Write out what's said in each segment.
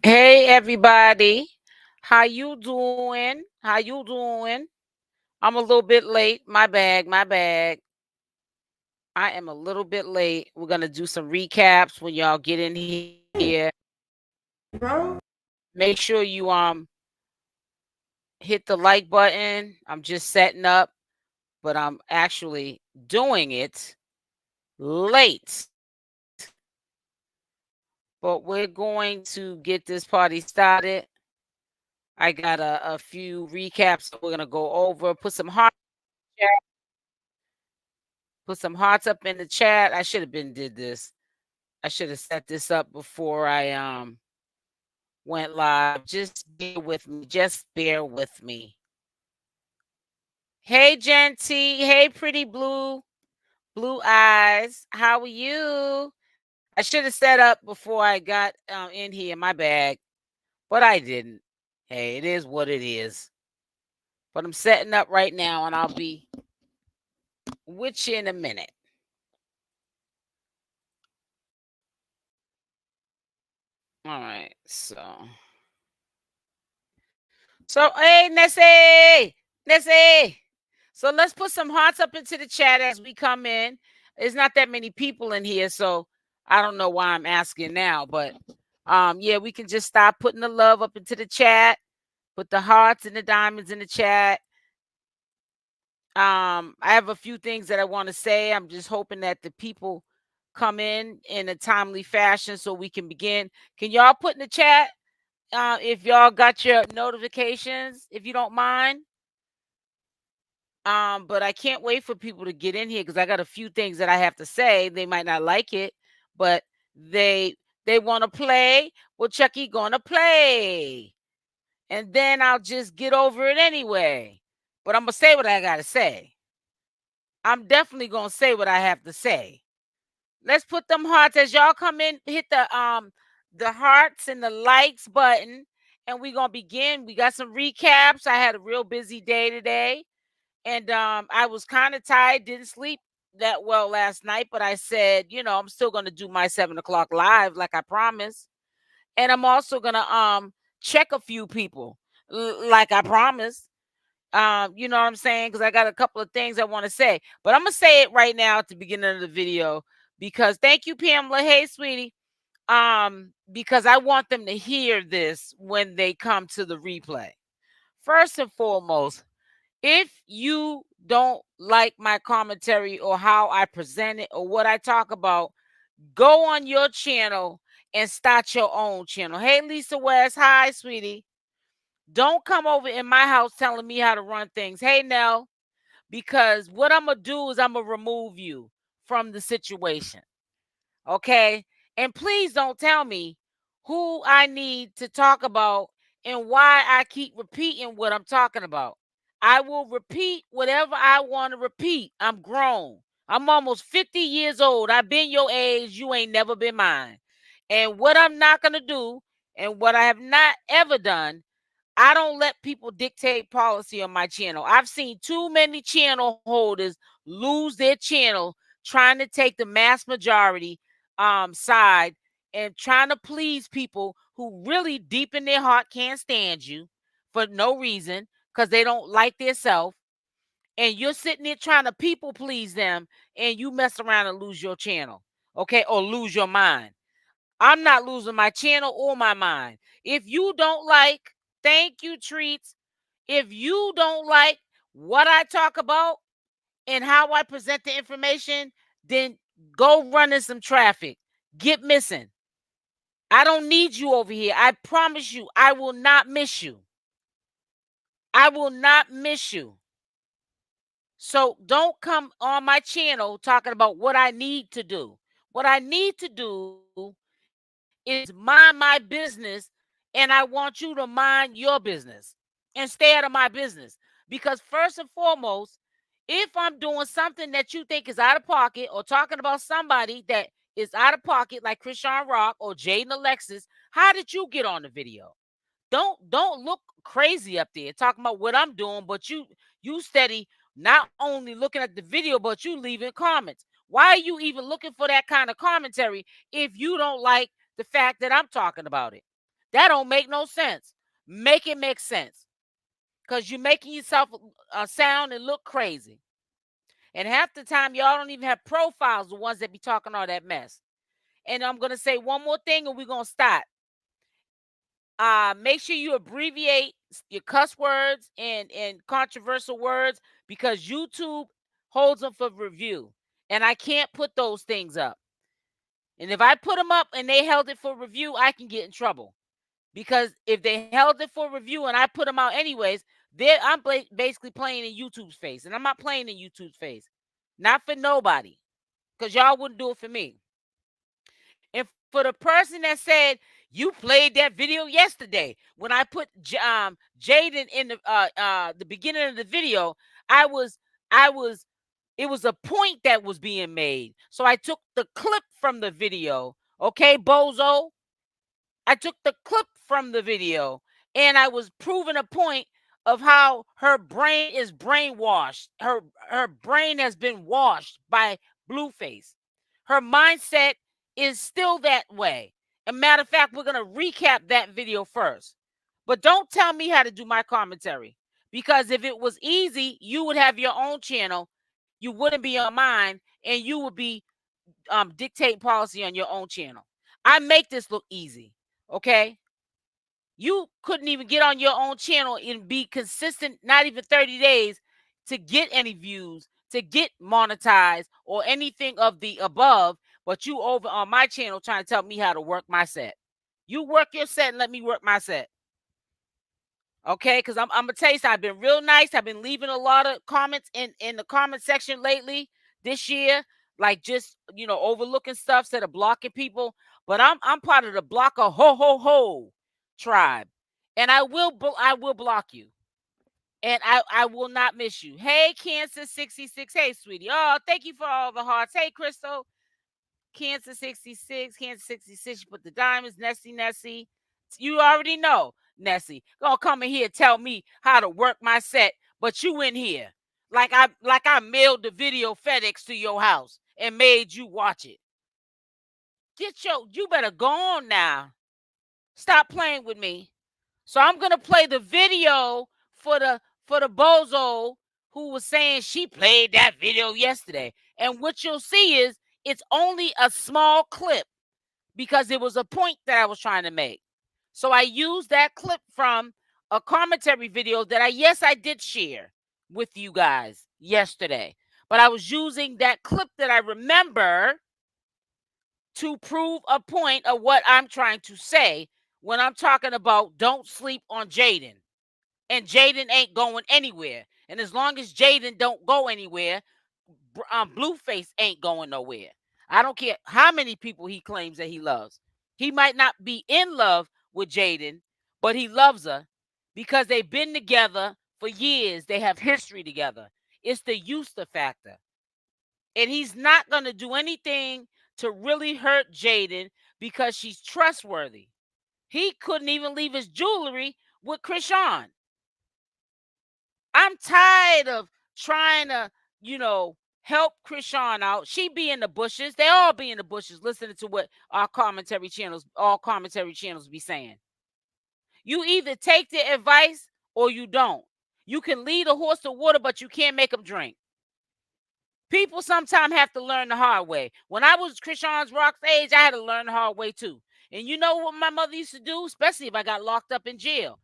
Hey everybody. How you doing? How you doing? I'm a little bit late. My bag, my bag. I am a little bit late. We're going to do some recaps when y'all get in here. Bro, Make sure you hit the like button. I'm just setting up, but I'm actually doing it late. But we're going to get this party started. I got a few recaps that we're going to go over. Put some hearts up in the chat. I should have been did this. I should have set this up before I went live. Just bear with me. Just bear with me. Hey Genty. Hey pretty blue eyes. How are you? I should have set up before I got in here in my bag, but I didn't. Hey, it is what it is. But I'm setting up right now and I'll be with you in a minute. All right, so hey Nessie. So let's put some hearts up into the chat as we come in. There's not that many people in here, so I don't know why I'm asking now, but yeah, we can just stop putting the love up into the chat, put the hearts and the diamonds in the chat. I have a few things that I want to say. I'm just hoping that the people come in a timely fashion so we can begin. Can y'all put in the chat if y'all got your notifications, if you don't mind? But I can't wait for people to get in here because I got a few things that I have to say. They might not like it, but they want to play. Well, Chucky gonna play, and then I'll just get over it anyway. But I'm gonna say what I gotta say. I'm definitely gonna say what I have to say. Let's put them hearts as y'all come in. Hit the hearts and the likes button, and we're gonna begin. We got some recaps. I had a real busy day today. And I was kind of tired, didn't sleep that well last night, but I said, I'm still gonna do my 7 o'clock live like I promised. And I'm also gonna check a few people like I promised. You know what I'm saying? Because I got a couple of things I want to say. But I'm gonna say it right now at the beginning of the video because thank you, Pamela. Hey, sweetie. Because I want them to hear this when they come to the replay. First and foremost, if you don't like my commentary or how I present it or what I talk about, go on your channel and start your own channel. Hey, Lisa West. Hi, sweetie. Don't come over in my house telling me how to run things. Hey, Nell, because what I'm going to do is I'm going to remove you from the situation. Okay? And please don't tell me who I need to talk about and why I keep repeating what I'm talking about. I will repeat whatever I want to repeat. I'm grown. I'm almost 50 years old. I've been your age. You ain't never been mine. And what I'm not going to do and what I have not ever done, I don't let people dictate policy on my channel. I've seen too many channel holders lose their channel trying to take the mass majority side and trying to please people who really deep in their heart can't stand you for no reason because they don't like their self. And you're sitting there trying to people please them and you mess around and lose your channel, okay, or lose your mind. I'm not losing my channel or my mind. If you don't like, thank you, treats. If you don't like what I talk about and how I present the information, then go run in some traffic. Get missing. I don't need you over here. I promise you, I will not miss you. I will not miss you. So don't come on my channel talking about what I need to do. What I need to do is mind my business, and I want you to mind your business and stay out of my business. Because first and foremost, if I'm doing something that you think is out of pocket or talking about somebody that is out of pocket, like Chrisean Rock or Jaden Alexis, how did you get on the video? Don't look crazy up there talking about what I'm doing, but you steady not only looking at the video, but you leaving comments. Why are you even looking for that kind of commentary if you don't like the fact that I'm talking about it? That don't make no sense. Make it make sense. Because you're making yourself sound and look crazy. And half the time, y'all don't even have profiles, the ones that be talking all that mess. And I'm going to say one more thing and we're going to stop. Make sure you abbreviate your cuss words and controversial words because YouTube holds them for review. And I can't put those things up. And if I put them up and they held it for review, I can get in trouble. Because if they held it for review and I put them out anyways, I'm basically playing in YouTube's face. And I'm not playing in YouTube's face. Not for nobody. Because y'all wouldn't do it for me. And for the person that said, you played that video yesterday when I put Jaden in the beginning of the video, I was it was a point that was being made. So I took the clip from the video. Okay, bozo. I took the clip from the video and I was proving a point of how her brain is brainwashed. Her brain has been washed by Blueface. Her mindset is still that way. A matter of fact, we're going to recap that video first. But don't tell me how to do my commentary. Because if it was easy, you would have your own channel. You wouldn't be on mine, and you would be dictating policy on your own channel. I make this look easy. Okay? You couldn't even get on your own channel and be consistent, not even 30 days, to get any views, to get monetized, or anything of the above. But you over on my channel trying to tell me how to work my set. You work your set and let me work my set. Okay, because I'm gonna tell you something. I've been real nice. I've been leaving a lot of comments in the comment section lately this year, like just overlooking stuff instead of blocking people. But I'm part of the blocker ho ho ho tribe, and I will block you, and I will not miss you. Hey, Cancer 66. Hey, sweetie. Oh, thank you for all the hearts. Hey, Crystal. Cancer 66. Cancer 66. You put the diamonds. Nessie. You already know. Nessie, gonna come in here and tell me how to work my set, but you in here like I mailed the video FedEx to your house and made you watch it. You better go on now. Stop playing with me. So I'm gonna play the video for the bozo who was saying she played that video yesterday. And what you'll see is it's only a small clip because it was a point that I was trying to make. So I used that clip from a commentary video that I did share with you guys yesterday. But I was using that clip that I remember to prove a point of what I'm trying to say when I'm talking about don't sleep on Jaden. And Jaden ain't going anywhere. And as long as Jaden don't go anywhere, Blueface ain't going nowhere. I don't care how many people he claims that he loves. He might not be in love with Jaden, but he loves her because they've been together for years. They have history together. It's the Eusta factor. And he's not going to do anything to really hurt Jaden because she's trustworthy. He couldn't even leave his jewelry with Chrisean. I'm tired of trying to, help Chrisean out. She be in the bushes. They all be in the bushes listening to what all commentary channels be saying. You either take the advice or you don't. You can lead a horse to water, but you can't make him drink. People sometimes have to learn the hard way. When I was Chrisean's Rock's age, I had to learn the hard way too. And you know what my mother used to do, especially if I got locked up in jail?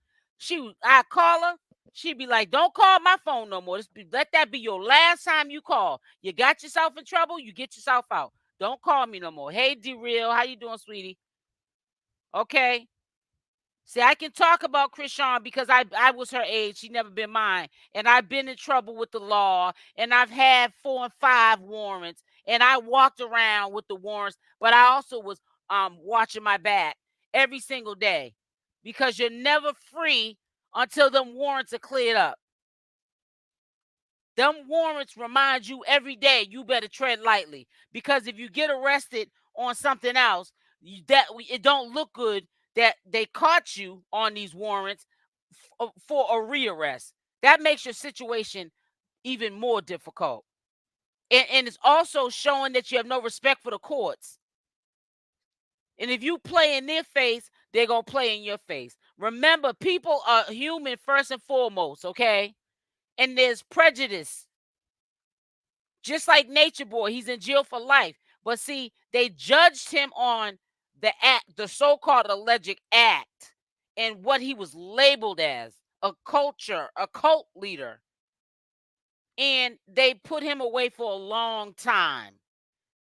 I'd call her. She'd be like, don't call my phone no more. Let that be your last time you call. You got yourself in trouble, you get yourself out. Don't call me no more. Hey, D-Real, how you doing, sweetie? Okay. See, I can talk about Chrisean because I was her age. She never been mine. And I've been in trouble with the law. And I've had 4 and 5 warrants. And I walked around with the warrants. But I also was watching my back every single day. Because you're never free until them warrants are cleared up. Them warrants remind you every day you better tread lightly. Because if you get arrested on something else, it don't look good that they caught you on these warrants for a rearrest. That makes your situation even more difficult. And it's also showing that you have no respect for the courts. And if you play in their face, they're going to play in your face. Remember, people are human first and foremost, okay? And there's prejudice. Just like Nature Boy, he's in jail for life. But see, they judged him on the act, the so-called alleged act, and what he was labeled as, a cult leader. And they put him away for a long time.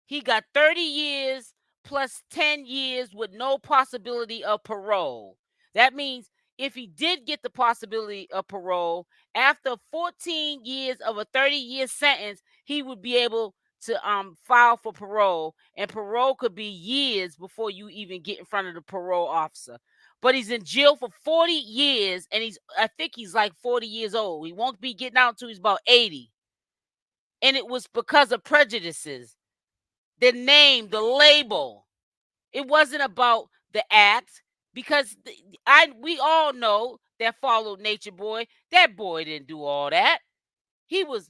He got 30 years plus 10 years with no possibility of parole. That means if he did get the possibility of parole, after 14 years of a 30-year sentence, he would be able to file for parole, and parole could be years before you even get in front of the parole officer. But he's in jail for 40 years, and I think he's like 40 years old. He won't be getting out until he's about 80. And it was because of prejudices. The name, the label. It wasn't about the act, because we all know that followed Nature Boy. That boy didn't do all that. He was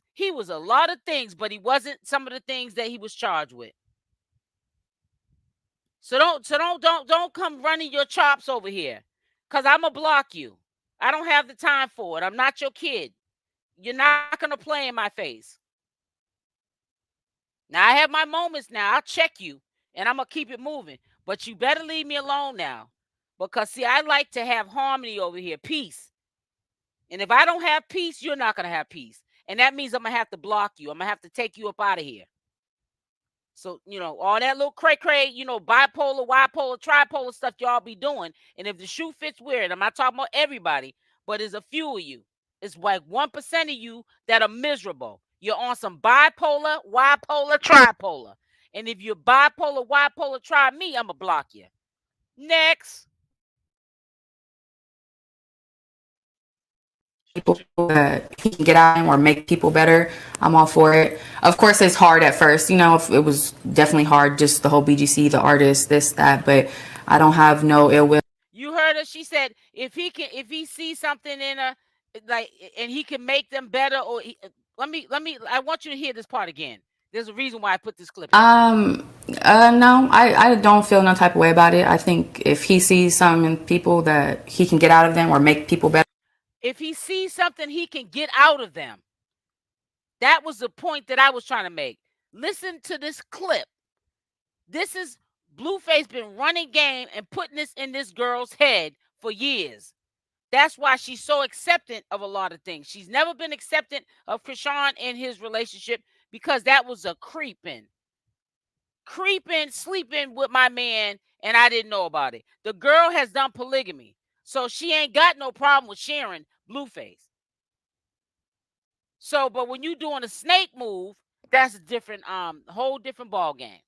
a lot of things, but he wasn't some of the things that he was charged with. So don't come running your chops over here, cuz I'm going to block you. I don't have the time for it. I'm not your kid. You're not going to play in my face. Now, I have my moments now. I'll check you, and I'm going to keep it moving. But you better leave me alone now. Because, see, I like to have harmony over here, peace. And if I don't have peace, you're not going to have peace. And that means I'm going to have to block you. I'm going to have to take you up out of here. So, all that little cray-cray, bipolar, bipolar, tripolar stuff y'all be doing. And if the shoe fits weird, I'm not talking about everybody, but there's a few of you. It's like 1% of you that are miserable. You're on some bipolar, bipolar, tripolar. And if you're bipolar, bipolar, try me, I'm going to block you. Next. People that he can get out or make people better, I'm all for it. Of course, it's hard at first. It was definitely hard, just the whole BGC, the artist, this, that, but I don't have no ill will. You heard her. She said if he sees something in her, like, and he can make them better, or I want you to hear this part again. There's a reason why I put this clip in. No, I don't feel no type of way about it. I think if he sees something in people that he can get out of them or make people better. If he sees something he can get out of them. That was the point that I was trying to make. Listen to this clip. This is Blueface been running game and putting this in this girl's head for years. That's why she's so acceptant of a lot of things. She's never been acceptant of Chrisean in his relationship because that was a creeping, sleeping with my man, and I didn't know about it. The girl has done polygamy, so she ain't got no problem with sharing Blueface. So, but when you doing a snake move, that's a different, whole different ball game.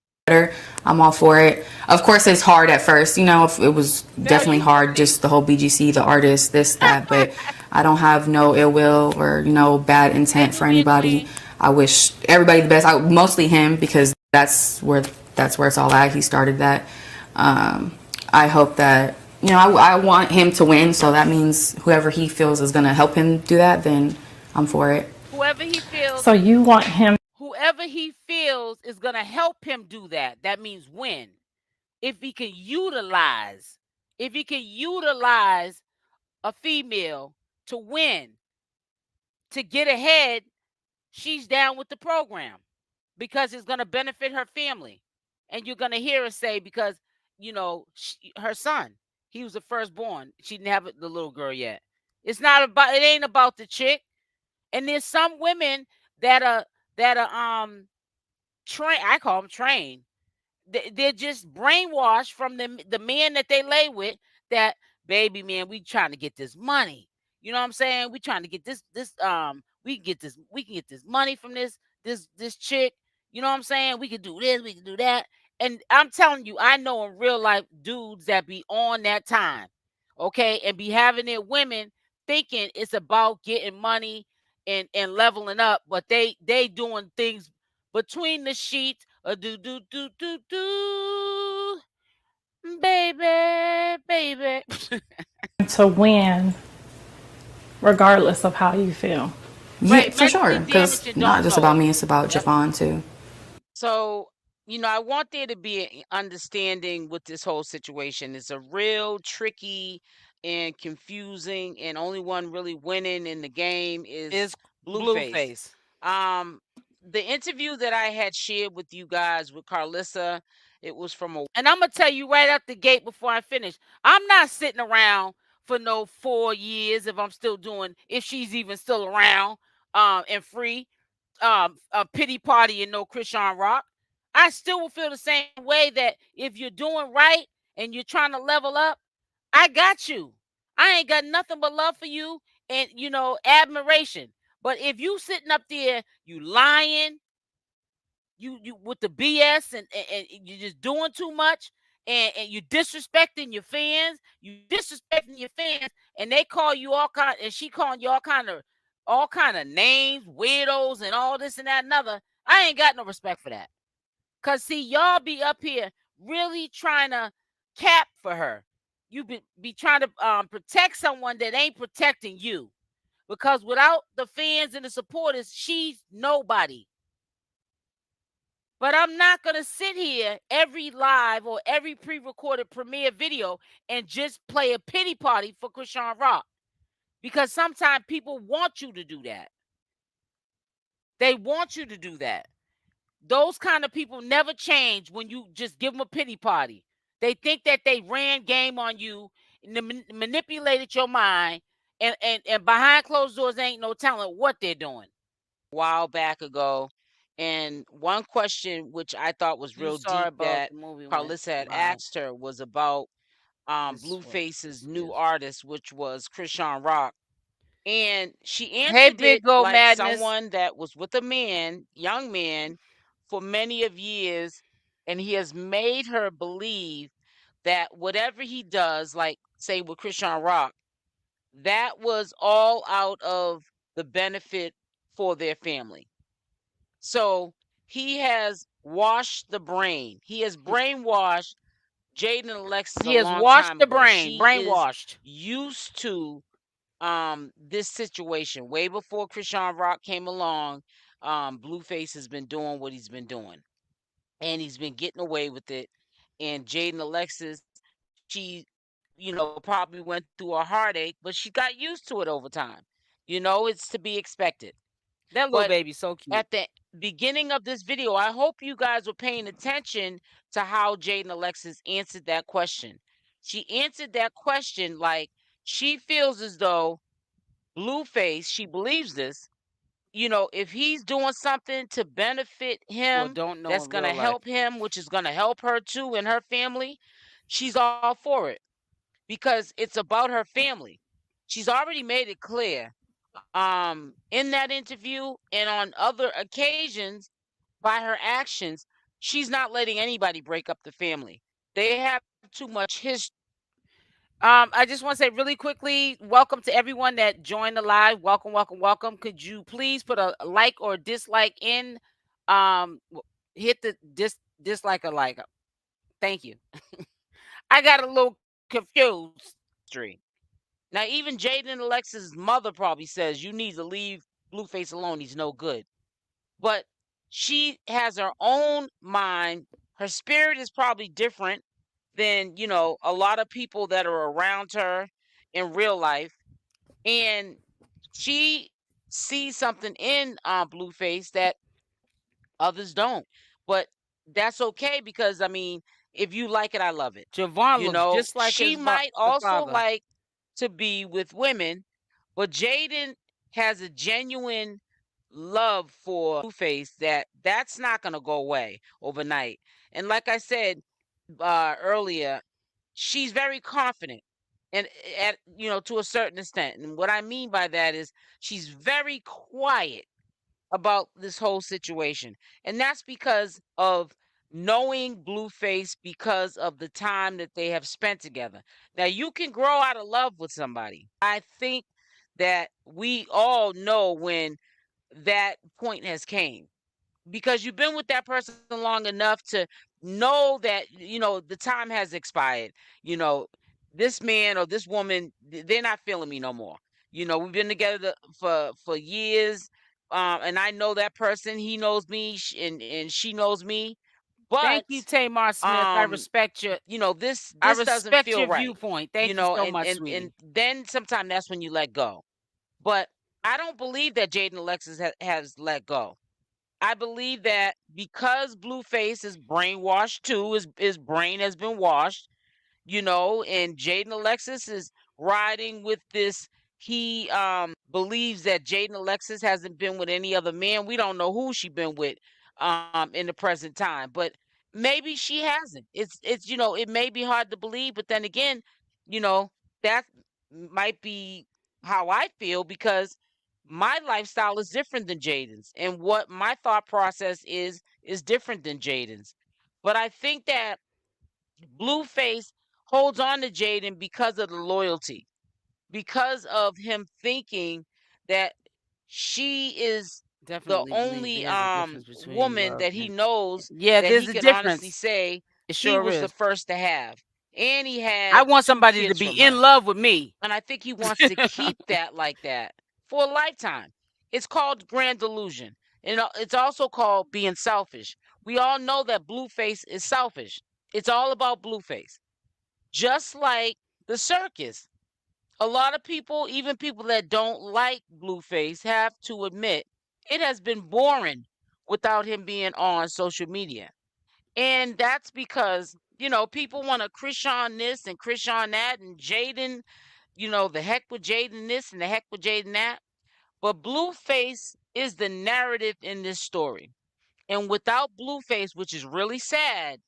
I'm all for it. Of course, it's hard at first. It was definitely hard, just the whole BGC, the artist, this, that, but I don't have no ill will or, bad intent for anybody. I wish everybody the best. Mostly him, because that's where it's all at. He started that. I hope that, I want him to win. So that means whoever he feels is going to help him do that, then I'm for it. Whoever he feels. So you want him. Whoever he feels is going to help him do that. That means win. If he can utilize a female to win, to get ahead, she's down with the program because it's going to benefit her family. And you're going to hear her say, because, her son, he was the firstborn. She didn't have the little girl yet. It ain't about the chick. And there's some women that are trained. I call them trained. They're just brainwashed from the men that they lay with, that, baby, man, we trying to get this money. You know what I'm saying? We trying to get this we can get this money from this chick. You know what I'm saying? We can do this, we can do that. And I'm telling you, I know in real life dudes that be on that time, okay, and be having their women thinking it's about getting money and leveling up, but they doing things between the sheets. Do baby. To win, regardless of how you feel. Yeah, right, for sure. Because not just about me, it's about Javon too. So I want there to be an understanding with this whole situation. It's a real tricky and confusing, and only one really winning in the game is Blueface. Um, the interview that I had shared with you guys with Carlissa, it was from a. And I'm gonna tell you right out the gate before I finish. I'm not sitting around for no 4 years if I'm still doing, if she's even still around, and free, a pity party and no Chrisean Rock. I still will feel the same way that if you're doing right and you're trying to level up, I got you. I ain't got nothing but love for you and admiration. But if you sitting up there, you lying, you with the BS, and you're just doing too much, and you disrespecting your fans, and they call you all kind, and she calling you all kind of names, weirdos, and all this and that and other. I ain't got no respect for that. Cause see, y'all be up here really trying to cap for her. You be trying to protect someone that ain't protecting you. Because without the fans and the supporters, she's nobody. But I'm not gonna sit here every live or every pre-recorded premiere video and just play a pity party for Chrisean Rock. Because sometimes people want you to do that. They want you to do that. Those kind of people never change when you just give them a pity party. They think that they ran game on you, manipulated your mind, and behind closed doors ain't no telling what they're doing. A while back ago, and one question which I thought was real deep that Carlissa had asked her was about Blueface's new artist, which was Chrisean Rock. And she answered it like Madness. Someone that was with a man, young man, for many of years, and he has made her believe that whatever he does, like say with Chrisean Rock, that was all out of the benefit for their family. So he has washed the brain. He has brainwashed Jaden and Alexis a long time ago. She brainwashed. Is used to this situation way before Chrisean Rock came along. Blueface has been doing what he's been doing, and he's been getting away with it. And Jaden Alexis, she probably went through a heartache, but she got used to it over time. It's to be expected. That little baby's so cute. At the beginning of this video, I hope you guys were paying attention to how Jaden Alexis answered that question. She answered that question like she feels as though Blueface, she believes this, if he's doing something to benefit him, that's going to help him, which is going to help her too and her family, she's all for it because it's about her family. She's already made it clear in that interview and on other occasions by her actions, she's not letting anybody break up the family. They have too much history. I just want to say really quickly, welcome to everyone that joined the live. Welcome, welcome, welcome. Could you please put a like or dislike in? Hit the dislike or like. Thank you. I got a little confused. Now, even Jaden and Alexis' mother probably says you need to leave Blueface alone. He's no good. But she has her own mind. Her spirit is probably different than, a lot of people that are around her in real life. And she sees something in Blueface that others don't. But that's okay because, I mean, if you like it, I love it. Javon looks just like she might also like to be with women, but Jaden has a genuine love for Blueface that's not going to go away overnight. And like I said earlier, she's very confident and at to a certain extent. And what I mean by that is she's very quiet about this whole situation. And that's because of knowing Blueface, because of the time that they have spent together. Now, you can grow out of love with somebody. I think that we all know when that point has came because you've been with that person long enough to know that the time has expired. This man or this woman, they're not feeling me no more. We've been together for years, and I know that person. He knows me, and she knows me. But Thank you, Tamar Smith. I respect your this I doesn't respect feel your right. viewpoint. Thank you so much, sweetie. And then sometimes that's when you let go. But I don't believe that Jaden Alexis has let go. I believe that because Blueface is brainwashed too, his brain has been washed, and Jaden Alexis is riding with this. He believes that Jaden Alexis hasn't been with any other man. We don't know who she been with in the present time, but maybe she hasn't. It's it may be hard to believe, but then again, you know, that might be how I feel because my lifestyle is different than Jaden's, and what my thought process is different than Jaden's. But I think that Blueface holds on to Jaden because of the loyalty, because of him thinking that she is the Definitely believe only there's a difference between woman love that he and knows yeah, that he there's a can honestly difference. say It he sure was the is. first to have. And he I had want 2 somebody to kids be from in her. love with me. And I think he wants to keep that like that for a lifetime. It's called grand delusion. And it's also called being selfish. We all know that Blueface is selfish. It's all about Blueface. Just like the circus. A lot of people, even people that don't like Blueface, have to admit it has been boring without him being on social media. And that's because, people want to Chrisean this and Chrisean that and Jaden, the heck with Jaden this and the heck with Jaden that. But Blueface is the narrative in this story. And without Blueface, which is really sad,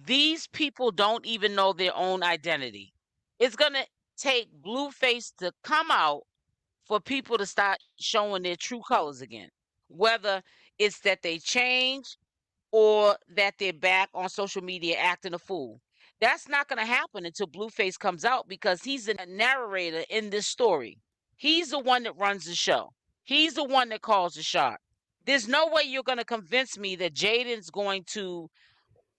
these people don't even know their own identity. It's going to take Blueface to come out for people to start showing their true colors again. Whether it's that they change or that they're back on social media acting a fool. That's not going to happen until Blueface comes out because he's the narrator in this story. He's the one that runs the show. He's the one that calls the shot. There's no way you're going to convince me that Jaden's going to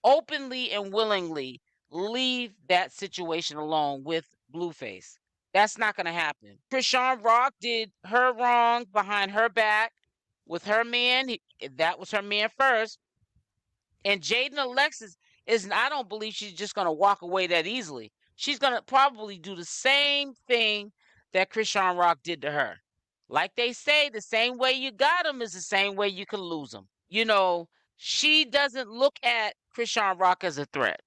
openly and willingly leave that situation alone with Blueface. That's not going to happen. Chrisean Rock did her wrong behind her back with her man. That was her man first. And Jaden Alexis I don't believe she's just going to walk away that easily. She's going to probably do the same thing that Chrisean Rock did to her. Like they say, the same way you got them is the same way you can lose them. She doesn't look at Chrisean Rock as a threat.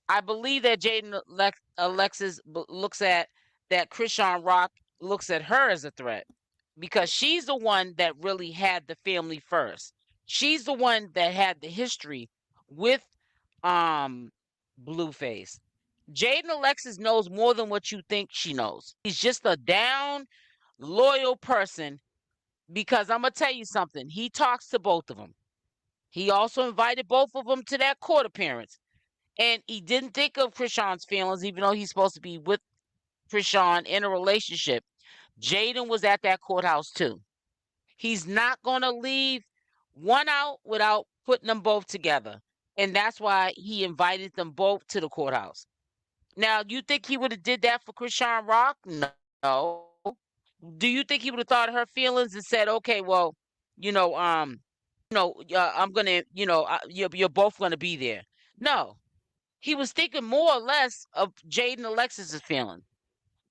I believe that Alexis looks at that Chrisean Rock looks at her as a threat because she's the one that really had the family first. She's the one that had the history with Blueface. Jaden Alexis knows more than what you think she knows. He's just a down, loyal person because I'm going to tell you something. He talks to both of them. He also invited both of them to that court appearance. And he didn't think of Chrisean's feelings, even though he's supposed to be with Chrisean in a relationship. Jaden was at that courthouse too. He's not going to leave one out without putting them both together. And that's why he invited them both to the courthouse. Now, you think he would have did that for Chrisean Rock? No. Do you think he would have thought of her feelings and said, okay, well, you know, I'm gonna, you're both gonna be there? No, he was thinking more or less of Jaden Alexis's feeling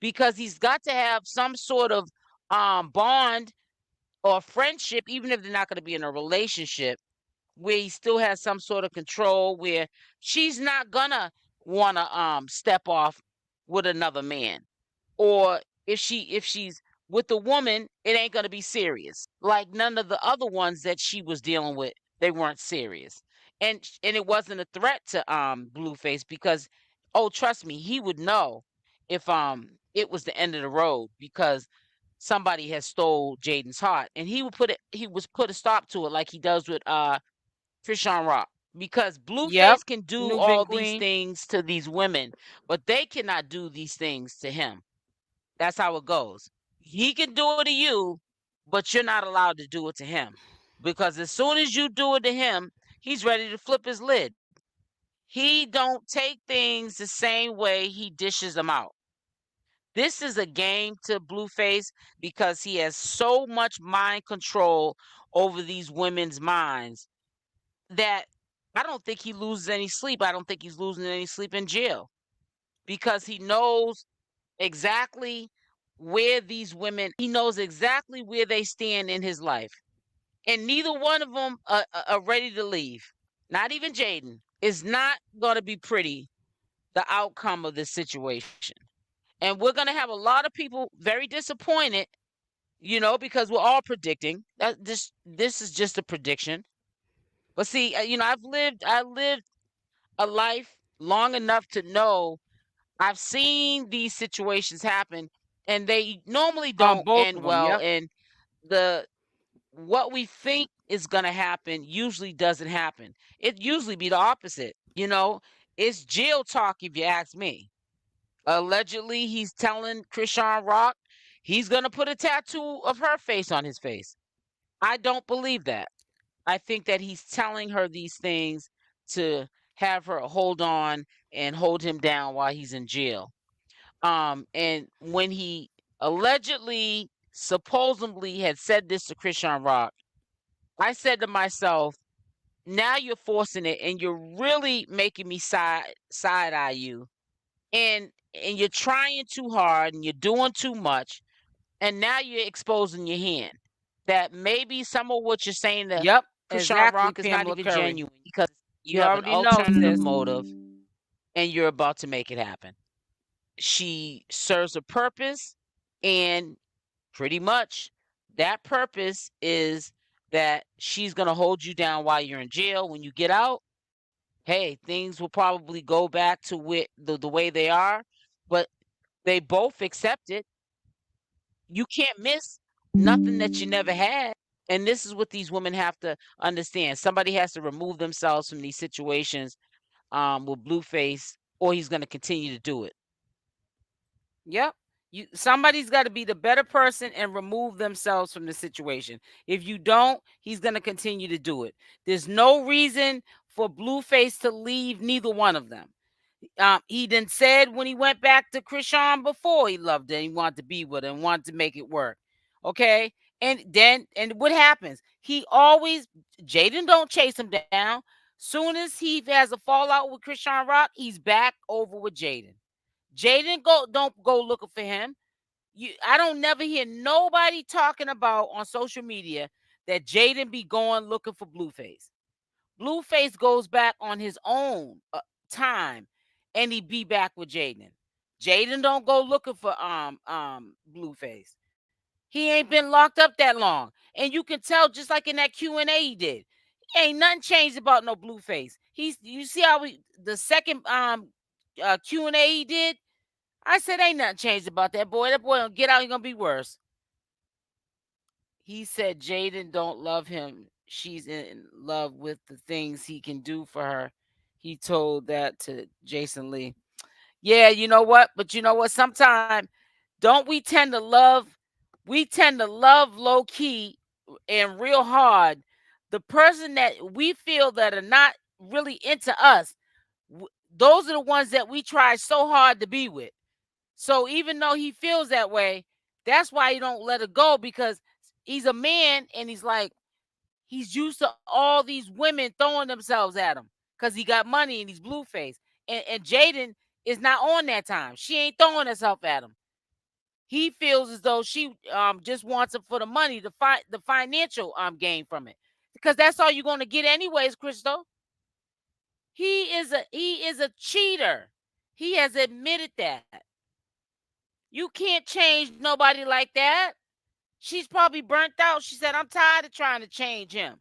because he's got to have some sort of bond or friendship, even if they're not going to be in a relationship, where he still has some sort of control, where she's not gonna want to step off with another man, or if she's with the woman, it ain't gonna be serious. Like none of the other ones that she was dealing with, they weren't serious, and it wasn't a threat to Blueface because, oh, trust me, he would know if it was the end of the road because somebody has stole Jaden's heart, and he was put a stop to it like he does with Chrisean Rock. Because Yep. Blueface can do Nubian all these Queen. things to these women, but they cannot do these things to him. That's how it goes. He can do it to you, but you're not allowed to do it to him. Because as soon as you do it to him, he's ready to flip his lid. He don't take things the same way he dishes them out. This is a game to Blueface because he has so much mind control over these women's minds that I don't think he loses any sleep. I don't think he's losing any sleep in jail because he knows exactly where these women, he knows exactly where they stand in his life. And neither one of them are ready to leave. Not even Jaden. It's not going to be pretty, the outcome of this situation. And we're going to have a lot of people very disappointed, because we're all predicting that this is just a prediction. But see, I lived a life long enough to know I've seen these situations happen, and they normally On don't both end of them. well. Yep. And what we think is going to happen usually doesn't happen. It usually be the opposite. It's jail talk if you ask me. Allegedly, he's telling Chrisean Rock he's going to put a tattoo of her face on his face. I don't believe that. I think that he's telling her these things to have her hold on and hold him down while he's in jail. And when he allegedly, supposedly had said this to Chrisean Rock, I said to myself, now you're forcing it and you're really making me side eye you. And you're trying too hard and you're doing too much. And now you're exposing your hand. That maybe some of what you're saying to Yep. Chrisean Exactly, Rock is not Pamela even Curry. genuine because you You have an already know, alternative sis. motive and you're about to make it happen. She serves a purpose, and pretty much that purpose is that she's going to hold you down while you're in jail. When you get out, hey, things will probably go back to the way they are, but they both accept it. You can't miss nothing that you never had. And this is what these women have to understand. Somebody has to remove themselves from these situations with Blueface, or he's going to continue to do it. Yep. Somebody's got to be the better person and remove themselves from the situation. If you don't, he's going to continue to do it. There's no reason for Blueface to leave neither one of them. He then said when he went back to Chrisean before, he loved her, he wanted to be with her and wanted to make it work. Okay. And what happens? He always, Jaden don't chase him down. Soon as he has a fallout with Chrisean Rock, he's back over with Jaden. Jaden don't go looking for him. I don't never hear nobody talking about on social media that Jaden be going looking for Blueface. Blueface goes back on his own time, and he be back with Jaden. Jaden don't go looking for Blueface. He ain't been locked up that long, and you can tell just like in that Q&A he did. Ain't nothing changed about no Blueface. You see how the second Q&A he did. I said, ain't nothing changed about that boy. That boy gonna get out, he gonna be worse. He said Jaden don't love him. She's in love with the things he can do for her. He told that to Jason Lee. Yeah, you know what? But you know what? Sometimes don't we tend to love low key and real hard the person that we feel that are not really into us. Those are the ones that we try so hard to be with. So even though he feels that way, that's why he don't let it go, because he's a man and he's used to all these women throwing themselves at him because he got money and he's Blueface. And Jaden is not on that time. She ain't throwing herself at him. He feels as though she just wants him for the money, the financial gain from it, because that's all you're going to get anyways, Crystal. He is a cheater. He has admitted that. You can't change nobody like that. She's probably burnt out. She said, I'm tired of trying to change him.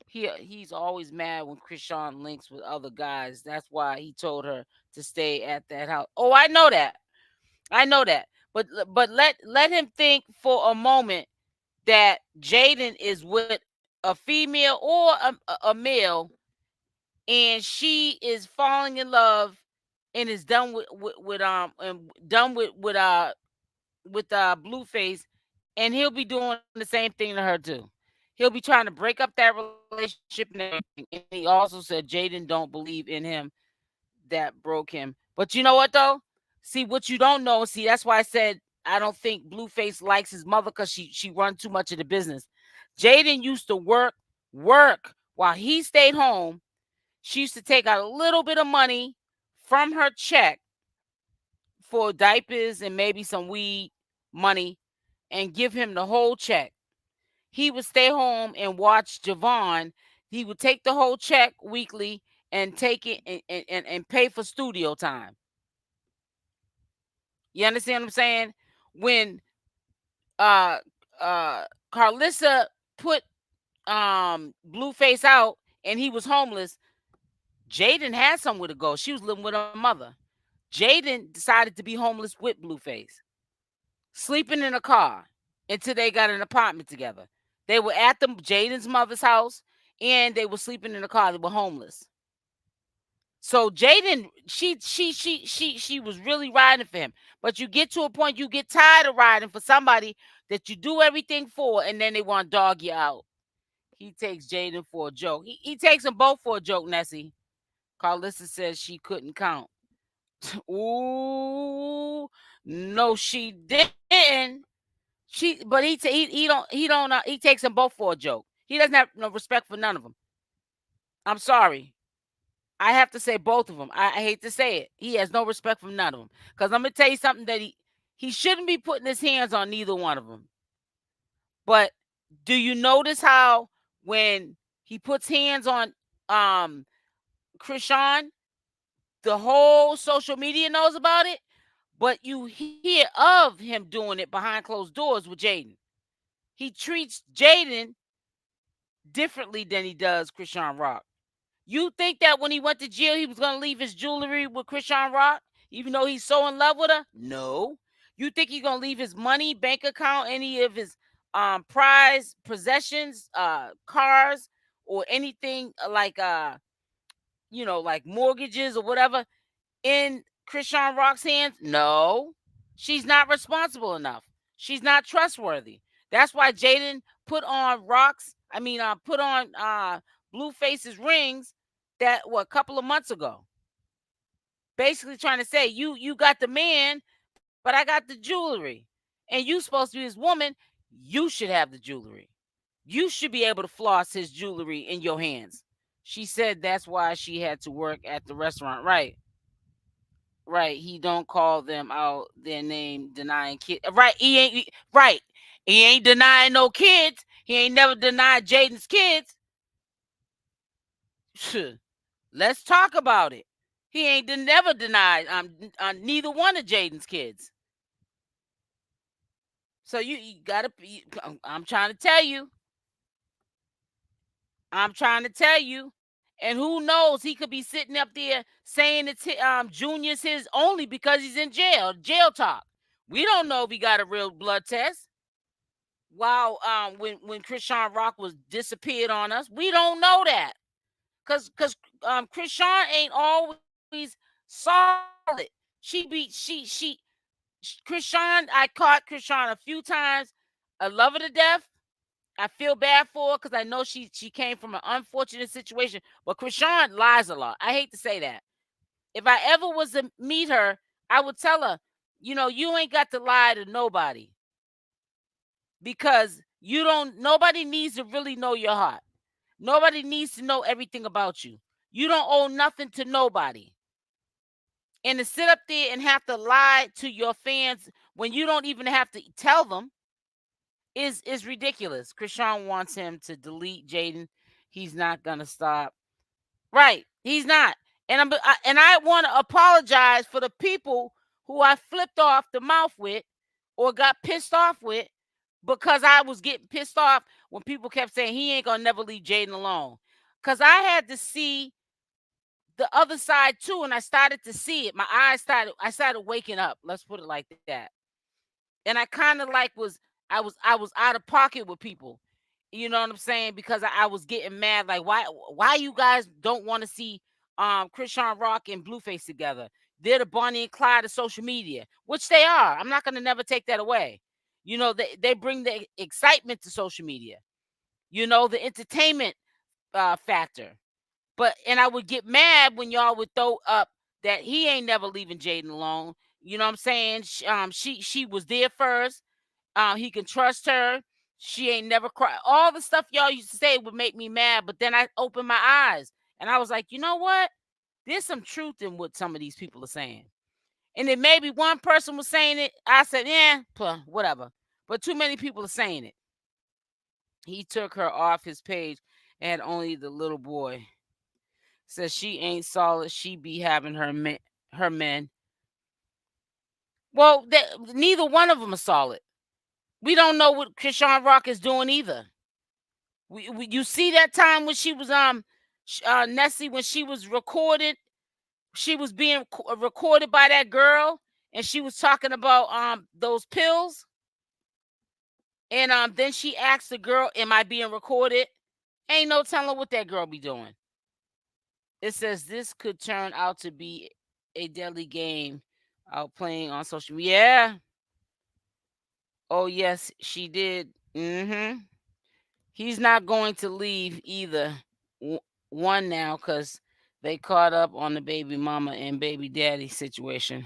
He's always mad when Chrisean links with other guys. That's why he told her to stay at that house. Oh, I know that. I know that. But let him think for a moment that Jaden is with a female or a male, and she is falling in love and is done with Blueface, and he'll be doing the same thing to her too. He'll be trying to break up that relationship and everything. And he also said Jaden don't believe in him. That broke him. But you know what though? See what you don't know. See, that's why I said I don't think Blueface likes his mother, because she run too much of the business. Jaden used to work while he stayed home she used to take out a little bit of money from her check for diapers and maybe some weed money and give him the whole check. He would stay home and watch Javon. He would take the whole check weekly and take it and pay for studio time. You understand what I'm saying? When uh Carlissa put Blueface out and he was homeless, Jaden had somewhere to go. She was living with her mother. Jaden decided to be homeless with Blueface, sleeping in a car until they got an apartment together. They were at Jaden's mother's house and they were sleeping in a car. They were homeless. So Jaden, she was really riding for him. But you get to a point you get tired of riding for somebody that you do everything for, and then they want to dog you out. He takes Jaden for a joke. He takes them both for a joke, Nessie. Carlissa says she couldn't count. Ooh, no, she didn't. But he takes them both for a joke. He doesn't have no respect for none of them. I'm sorry. I have to say both of them. I hate to say it. He has no respect for none of them. Because I'm gonna tell you something that he shouldn't be putting his hands on neither one of them. But do you notice how when he puts hands on Chrisean, the whole social media knows about it, but you hear of him doing it behind closed doors with Jaden. He treats Jaden differently than he does Chrisean Rock. You think that when he went to jail, he was going to leave his jewelry with Chrisean Rock, even though he's so in love with her? No. You think he's going to leave his money, bank account, any of his prized possessions, cars, or anything like like mortgages or whatever in Chrisean Rock's hands? No. She's not responsible enough. She's not trustworthy. That's why Jaden put on Blueface's rings a couple of months ago. Basically trying to say, you got the man, but I got the jewelry. And you supposed to be his woman. You should have the jewelry. You should be able to floss his jewelry in your hands. She said that's why she had to work at the restaurant. Right. Right. He don't call them out their name denying kids. Right. Right. He ain't denying no kids. He ain't never denied Jaden's kids. Let's talk about it. He ain't never denied neither one of Jaden's kids. So you gotta. I'm trying to tell you. I'm trying to tell you. And who knows? He could be sitting up there saying it's Junior's his only because he's in jail. Jail talk. We don't know if he got a real blood test. While when Chrisean Rock was disappeared on us, we don't know that. Cause Chrisean ain't always solid. Chrisean, I caught Chrisean a few times. I love her to death. I feel bad for her because I know she came from an unfortunate situation. But Chrisean lies a lot. I hate to say that. If I ever was to meet her, I would tell her, you ain't got to lie to nobody. Because nobody needs to really know your heart. Nobody needs to know everything about you. You don't owe nothing to nobody. And to sit up there and have to lie to your fans when you don't even have to tell them is ridiculous. Chrisean wants him to delete Jaden. He's not gonna stop. Right, he's not. And I want to apologize for the people who I flipped off the mouth with or got pissed off with because I was getting pissed off when people kept saying he ain't gonna never leave Jaden alone. Because I had to see the other side too, and I started to see it. I started waking up. Let's put it like that. And I kind of I was out of pocket with people. You know what I'm saying? Because I was getting mad. Like, why you guys don't want to see Chrisean Rock and Blueface together? They're the Bonnie and Clyde of social media, which they are. I'm not gonna never take that away. They bring the excitement to social media. The entertainment factor. And I would get mad when y'all would throw up that he ain't never leaving Jaden alone. You know what I'm saying? She was there first. He can trust her. She ain't never cried. All the stuff y'all used to say would make me mad, but then I opened my eyes And I was like, you know what? There's some truth in what some of these people are saying. And then maybe one person was saying it. I said, yeah, whatever. But too many people are saying it. He took her off his page and had only the little boy. Says she ain't solid. She be having her men. Well, neither one of them are solid. We don't know what Chrisean Rock is doing either. You see that time when she was Nessie, when she was recorded, she was being recorded by that girl, and she was talking about those pills. And then she asked the girl, "Am I being recorded?" Ain't no telling what that girl be doing. It says this could turn out to be a deadly game out playing on social media. Yeah. Oh yes, she did. Mm-hmm. He's not going to leave either. One now, because they caught up on the baby mama and baby daddy situation.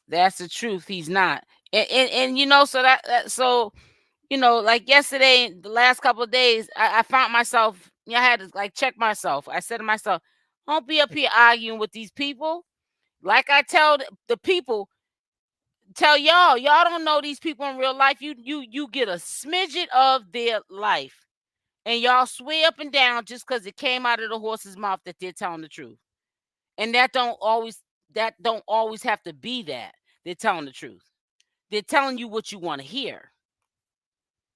That's the truth. He's not. And you know, so so you know, like yesterday, the last couple of days, I found myself, I had to like check myself. I said to myself, don't be up here arguing with these people. Like I tell the people, tell y'all don't know these people in real life. You get a smidget of their life, and y'all swear up and down just because it came out of the horse's mouth that they're telling the truth. And that don't always have to be that they're telling the truth. They're telling you what you want to hear.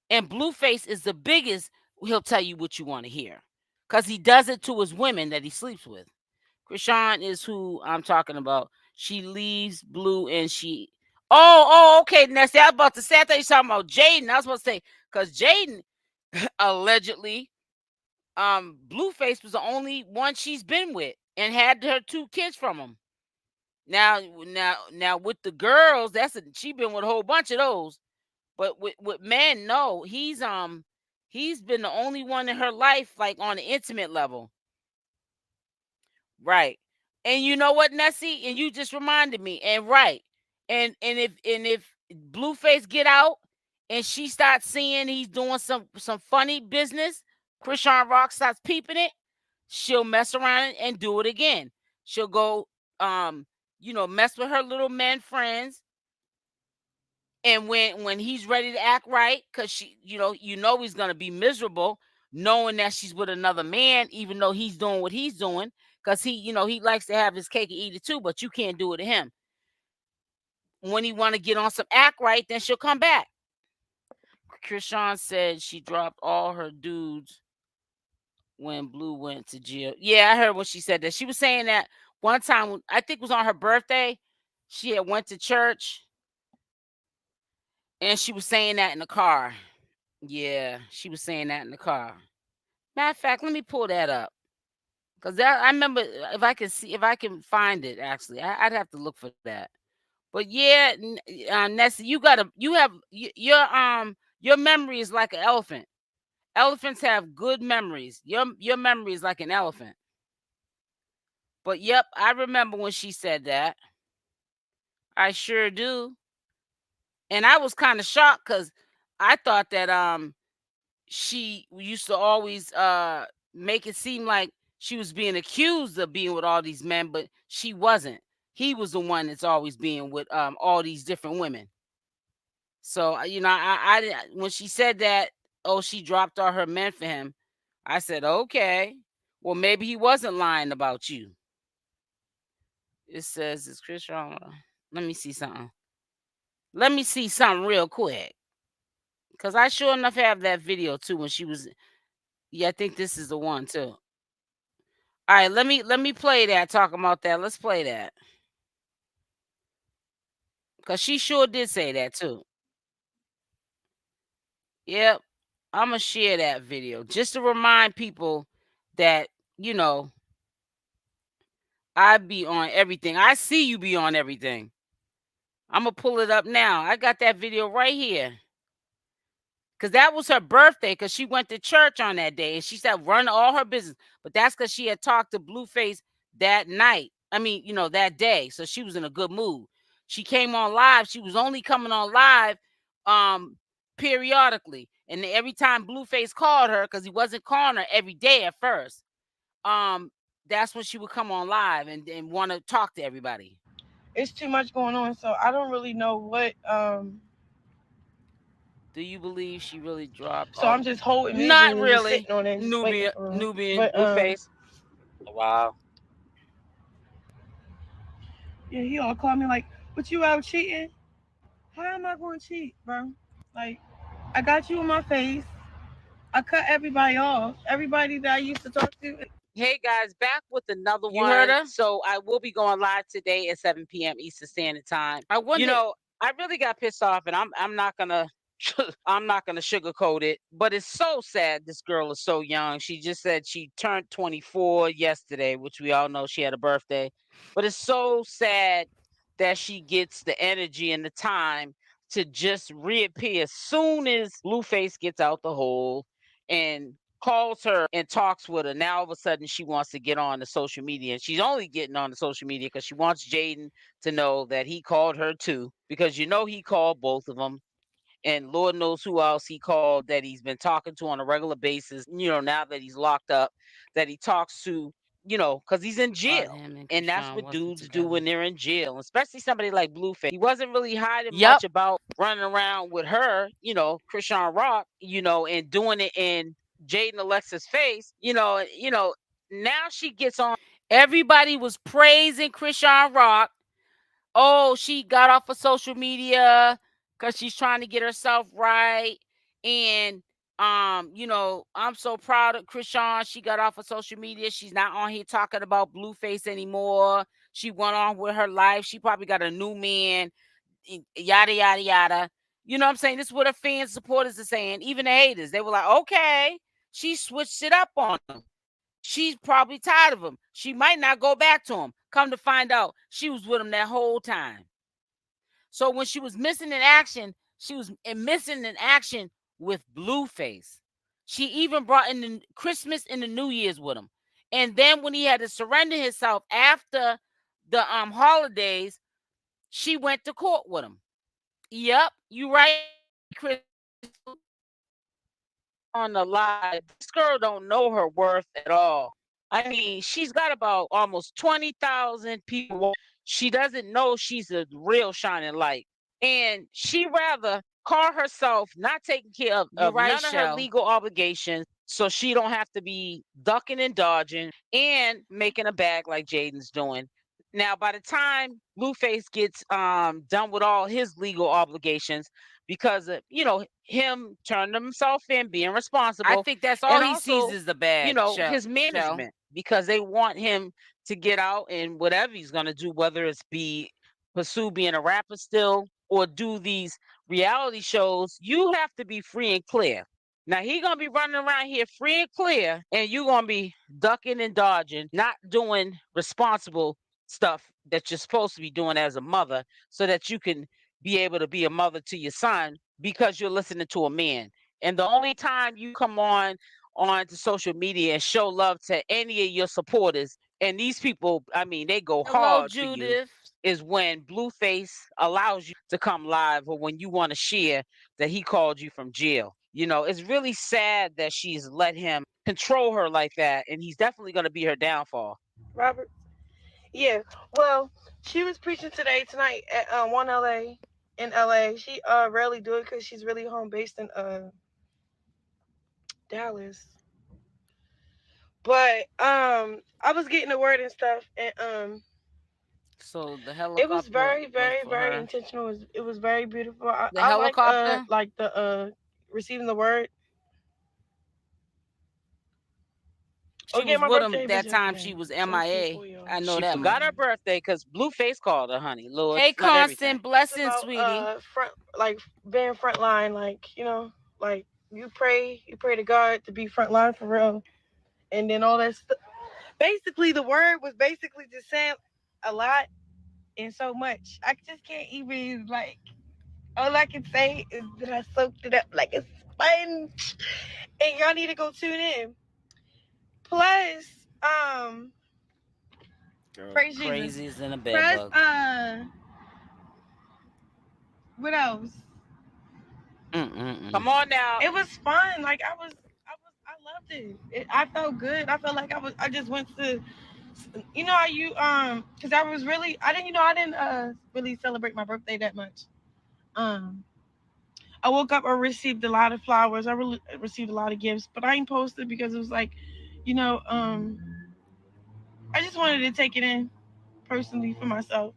And Blueface is the biggest. He'll tell you what you want to hear, because he does it to his women that he sleeps with. Chrisean is who I'm talking about. She leaves Blue and she. Oh, okay, Nessie. I was about to say, I thought you were talking about Jaden. I was about to say, because Jaden allegedly, Blueface was the only one she's been with and had her 2 kids from him. Now with the girls, she been with a whole bunch of those. But with men, no, he's been the only one in her life, like on an intimate level. Right. And you know what, Nessie? And you just reminded me. And right. And if Blueface get out and she starts seeing he's doing some funny business, Chrisean Rock starts peeping it, she'll mess around and do it again. She'll go mess with her little men friends. And when he's ready to act right, because she, he's gonna be miserable knowing that she's with another man, even though he's doing what he's doing, because he likes to have his cake and eat it too, but you can't do it to him. When he want to get on some act right, then she'll come back. Chrisean said she dropped all her dudes when Blue went to jail. Yeah, I heard when she said that. She was saying that one time, I think it was on her birthday. She had went to church. And she was saying that in the car. Yeah, she was saying that in the car. Matter of fact, let me pull that up. Because I remember, if I can find it, actually, I'd have to look for that. But yeah, Nessie, your memory is like an elephant. Elephants have good memories. Your memory is like an elephant. But yep, I remember when she said that. I sure do. And I was kind of shocked because I thought that she used to always make it seem like she was being accused of being with all these men, but she wasn't. He was the one that's always being with all these different women. So I when she said that, oh, she dropped all her men for him, I said, okay, well, maybe he wasn't lying about you. It says it's Chrisean. Let me see something. Let me see something real quick. Because I sure enough have that video too when she was. Yeah, I think this is the one too. All right, let me play that, talking about that. Let's play that. Because she sure did say that too. Yep. I'm going to share that video just to remind people that, I be on everything. I see you be on everything. I'm going to pull it up now. I got that video right here. Because that was her birthday, because she went to church on that day. And she said run all her business. But that's because she had talked to Blueface that night. I mean, that day. So she was in a good mood. She came on live. She was only coming on live periodically. And every time Blueface called her, because he wasn't calling her every day at first. that's when she would come on live and want to talk to everybody. It's too much going on, so I don't really know what. Do you believe she really dropped? So I'm just holding it Not and just really. sitting on it, and just waiting for him. Nubian, But Blueface. Wow. yeah, he all called me like, "But you out cheating? How am I going to cheat, bro? Like, I got you in my face. I cut everybody off. Everybody that I used to talk to." Hey guys, back with another You one. heard her? So I will be going live today at 7 p.m. Eastern Standard Time. I wonder. I really got pissed off, and I'm not gonna I'm not gonna sugarcoat it, but it's so sad. This girl is so young. She just said she turned 24 yesterday, which we all know she had a birthday. But it's so sad that she gets the energy and the time to just reappear as soon as Blueface gets out the hole and calls her and talks with her. Now all of a sudden she wants to get on the social media, and she's only getting on the social media because she wants Jaden to know that he called her too, because he called both of them, and Lord knows who else he called that he's been talking to on a regular basis. Now that he's locked up, that he talks to, because he's in jail. And that's what dudes do when they're in jail, especially somebody like Blueface. He wasn't really hiding much about running around with her, Chrisean Rock, and doing it in Jaden Alexis' face, now she gets on. Everybody was praising Chrisean Rock. Oh, she got off of social media because she's trying to get herself right. And I'm so proud of Chrisean. She got off of social media. She's not on here talking about Blueface anymore. She went on with her life. She probably got a new man, yada, yada, yada. You know what I'm saying? This is what her fans, supporters are saying. Even the haters. They were like, okay, she switched it up on them. She's probably tired of him. She might not go back to him. Come to find out, she was with him that whole time. So when she was missing in action, she was missing in action with Blueface. She even brought in the Christmas and the New Year's with him. And then when he had to surrender himself after the holidays, she went to court with him. Yep, you right, Chris. On the live, this girl don't know her worth at all. I mean, she's got about almost 20,000 people. She doesn't know she's a real shining light. And she rather call herself not taking care of right, none of her legal obligations, so she don't have to be ducking and dodging and making a bag like Jaden's doing. Now, by the time Blueface gets done with all his legal obligations, because of him turning himself in, being responsible, I think that's all and he also, sees is the bag. his management, because they want him to get out and whatever he's gonna do, whether it's pursue being a rapper still or do these reality shows, you have to be free and clear. Now he gonna be running around here free and clear, and you gonna be ducking and dodging, not doing responsible stuff that you're supposed to be doing as a mother, so that you can be able to be a mother to your son, because you're listening to a man. And the only time you come on to social media and show love to any of your supporters, and these people, I mean, they go hard for you, is when Blueface allows you to come live, or when you want to share that he called you from jail. It's really sad that she's let him control her like that, and he's definitely going to be her downfall. Robert? Yeah. Well, she was preaching tonight at 1LA in LA. She rarely do it because she's really home based in Dallas. But I was getting the word and stuff, and so the helicopter. it was very, very, very intentional. It was very beautiful. The I helicopter, like the receiving the word. She was with him that time. She was MIA. I know that. She forgot her birthday because Blueface called her, honey. Lord, hey, constant blessings, sweetie. Being frontline, like like you pray to God to be frontline for real, and then all that stuff. Basically, the word was basically just saying a lot and so much. I just can't even all I can say is that I soaked it up like a sponge. And y'all need to go tune in. Plus, praise Crazy Jesus. is in a bed bug. What else? Come on now. It was fun. I loved it. I felt good. I felt like I just went to, how you because I didn't really celebrate my birthday that much. Um, I woke up, I received a lot of flowers, received a lot of gifts, but I ain't posted because it was like, you know, um, I just wanted to take it in personally for myself.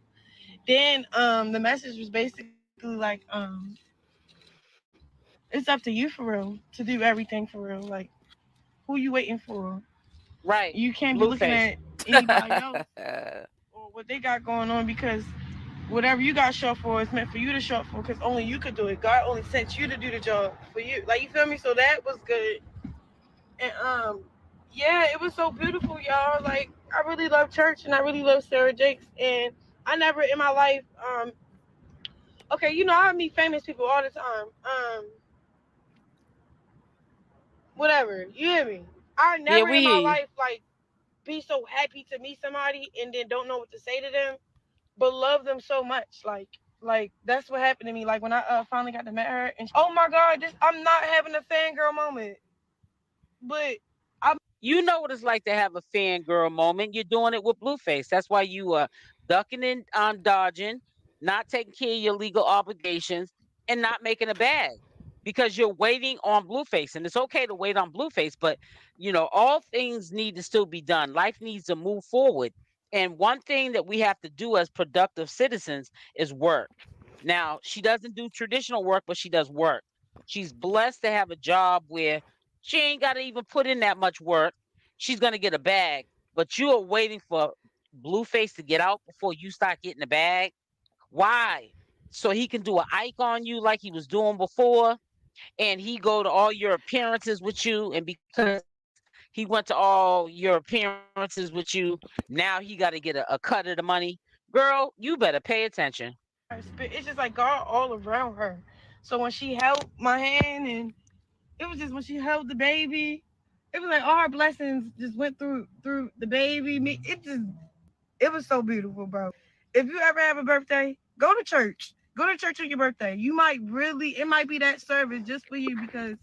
Then the message was basically like, it's up to you for real to do everything for real. Like, who you waiting for? Right. You can't be looking Blueface. at anybody else or what they got going on, because whatever you got shot for is meant for you to shot for, because only you could do it. God only sent you to do the job for you. Like, you feel me? So that was good. And yeah, it was so beautiful, y'all. Like, I really love church and I really love Sarah Jakes, and I never in my life okay, I meet famous people all the time. Whatever. You hear me? I Yeah, never we in hear my you. life like be so happy to meet somebody and then don't know what to say to them, but love them so much. Like that's what happened to me. Like when I finally got to meet her, and oh my god, this I'm not having a fangirl moment, but I'm You know what it's like to have a fangirl moment. You're doing it with Blueface. That's why you are ducking and dodging, not taking care of your legal obligations, and not making a bag because you're waiting on Blueface. And it's okay to wait on Blueface, but all things need to still be done. Life needs to move forward. And one thing that we have to do as productive citizens is work. Now, she doesn't do traditional work, but she does work. She's blessed to have a job where she ain't got to even put in that much work. She's going to get a bag, but you are waiting for Blueface to get out before you start getting the bag. Why? So he can do an ike on you like he was doing before, and he go to all your appearances with you, and because he went to all your appearances with you, now he got to get a cut of the money. Girl, you better pay attention. it's just like God all around her. So when she held my hand, and it was just when she held the baby, it was like all her blessings just went through the baby. It was so beautiful, bro. If you ever have a birthday, go to church. Go to church on your birthday. It might be that service just for you, because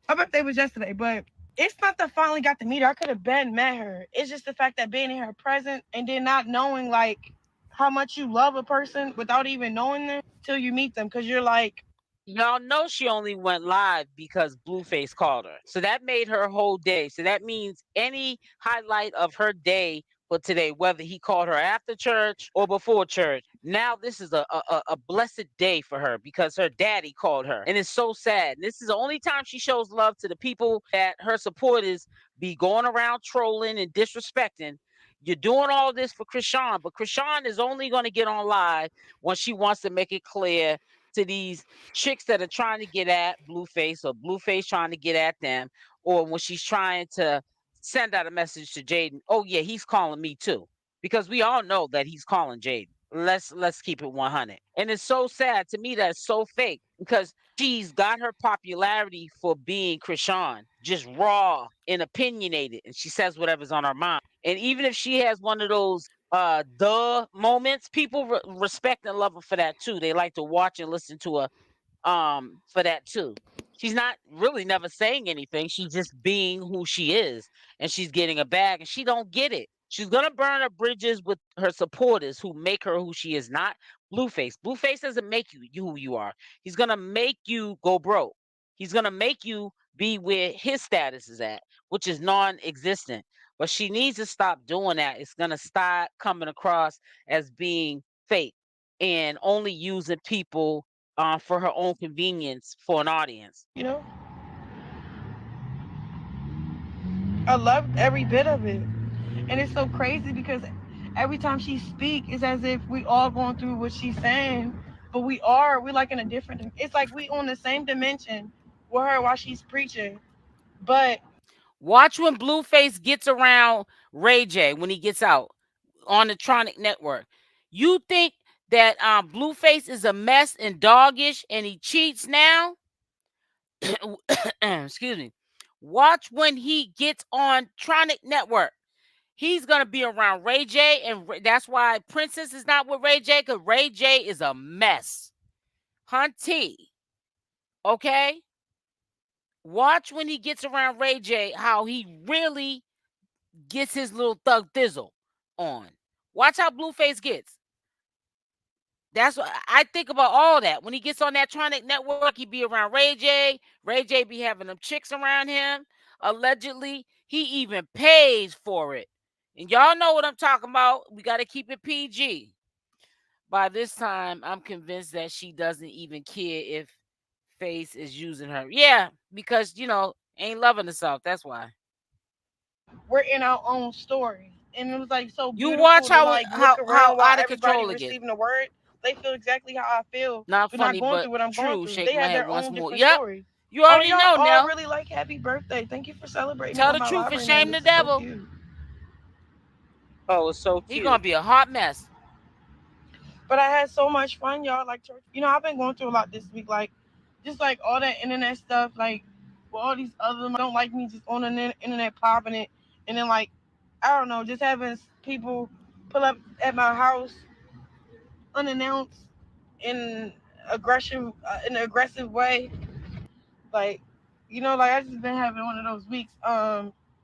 my birthday was yesterday, but it's not that I finally got to meet her. I could have been met her. It's just the fact that being in her present and then not knowing like how much you love a person without even knowing them till you meet them. Cause you're like, Y'all know she only went live because Blueface called her. So that made her whole day. So that means any highlight of her day for today, whether he called her after church or before church, now this is a blessed day for her because her daddy called her. And it's so sad. This is the only time she shows love to the people that her supporters be going around trolling and disrespecting. You're doing all this for Chrisean, but Chrisean is only going to get on live when she wants to make it clear to these chicks that are trying to get at Blueface or Blueface trying to get at them, or when she's trying to send out a message to Jaden, oh yeah, he's calling me too. Because we all know that he's calling Jaden. Let's keep it 100. And it's so sad to me that it's so fake because she's got her popularity for being Chrisean, just raw and opinionated, and she says whatever's on her mind. And even if she has one of those the moments, people respect and love her for that too. They like to watch and listen to her for that too. She's not really never saying anything. She's just being who she is, and she's getting a bag, and she don't get it. She's gonna burn her bridges with her supporters who make her who she is, not Blueface. Blueface doesn't make you who you are. He's gonna make you go broke. He's gonna make you be where his status is at, which is non-existent. But she needs to stop doing that. It's gonna start coming across as being fake and only using people for her own convenience for an audience. I loved every bit of it. And it's so crazy because every time she speak, it's as if we all going through what she's saying, but we like in a different. It's like we on the same dimension with her while she's preaching. But watch when Blueface gets around Ray J when he gets out on the Tronic Network. You think that Blueface is a mess and doggish and he cheats now? Excuse me. Watch when he gets on Tronic Network. He's gonna be around Ray J, and that's why Princess is not with Ray J, because Ray J is a mess. Hunty. Okay? Watch when he gets around Ray J, how he really gets his little thug thizzle on. Watch how Blueface gets. That's what I think about all that. When he gets on that Tronic network, he be around Ray J. Ray J be having them chicks around him. Allegedly, he even pays for it. And y'all know what I'm talking about. We got to keep it PG. By this time, I'm convinced that she doesn't even care if Face is using her. Yeah, because, ain't loving herself. That's why. We're in our own story. And it was like so You beautiful watch to like look around while out of everybody control it gets. receiving the word. They feel exactly how I feel. Not We're funny, not going but through what I'm true. going through. Shake They my had head their once own more. different Yep. story. You already y'all know all now. really like happy birthday. Thank you for celebrating. Tell me the on my truth live and right shame now. the This is so devil. cute. Oh, it's so He cute. gonna be a hot mess. But I had so much fun, y'all. Like church, I've been going through a lot this week. Like, just like all that internet stuff. Like, with all these other don't like me just on the internet popping it, and then like, I don't know, just having people pull up at my house unannounced in in an aggressive way. Like, like I just been having one of those weeks.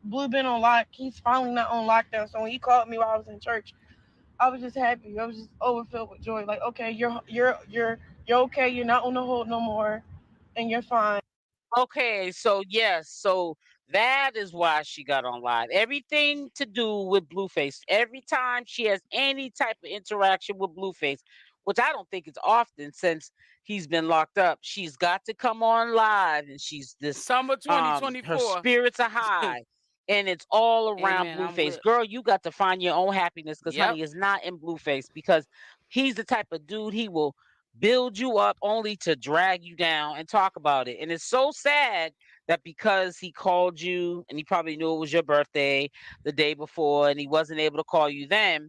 Blue been on lock. He's finally not on lockdown. So when he called me while I was in church, I was just happy. I was just overfilled with joy. Like, okay, you're okay. You're not on the hold no more, and you're fine. Okay, so yes, so that is why she got on live. Everything to do with Blueface. Every time she has any type of interaction with Blueface, which I don't think is often since he's been locked up, she's got to come on live, and she's this Summer her 2024. spirits are high. And it's all around Amen. Blueface. Girl, you got to find your own happiness because, Yep. honey, it's not in Blueface because he's the type of dude he will build you up only to drag you down and talk about it. And it's so sad that because he called you and he probably knew it was your birthday the day before and he wasn't able to call you then,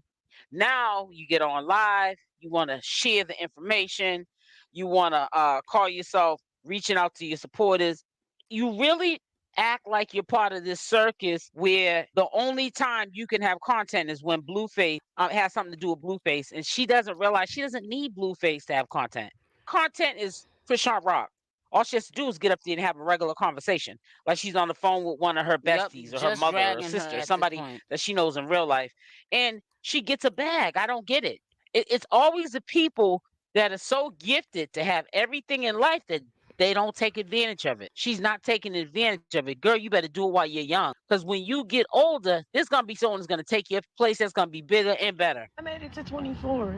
now you get on live, you want to share the information, you want to call yourself reaching out to your supporters. You really act like you're part of this circus where the only time you can have content is when Blueface has something to do with Blueface, and she doesn't realize she doesn't need Blueface to have content. Content is Chrisean Rock. All she has to do is get up there and have a regular conversation, like she's on the phone with one of her Yep. besties or her Just mother or dragging her sister or at this somebody point. that she knows in real life, and she gets a bag. I don't get it. It's always the people that are so gifted to have everything in life that they don't take advantage of it. She's not taking advantage of it. Girl, you better do it while you're young. Because when you get older, there's going to be someone who's going to take your place that's going to be bigger and better. I made it to 24.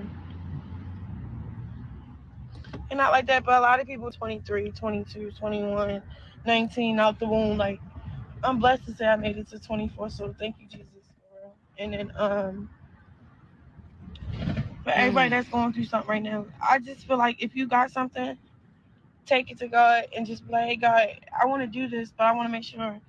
And not like that, but a lot of people 23, 22, 21, 19 out the womb. Like, I'm blessed to say I made it to 24. So thank you, Jesus. For real. And then, for everybody that's going through something right now, I just feel like if you got something, take it to God and just be like, hey, God, I want to do this, but I want to make sure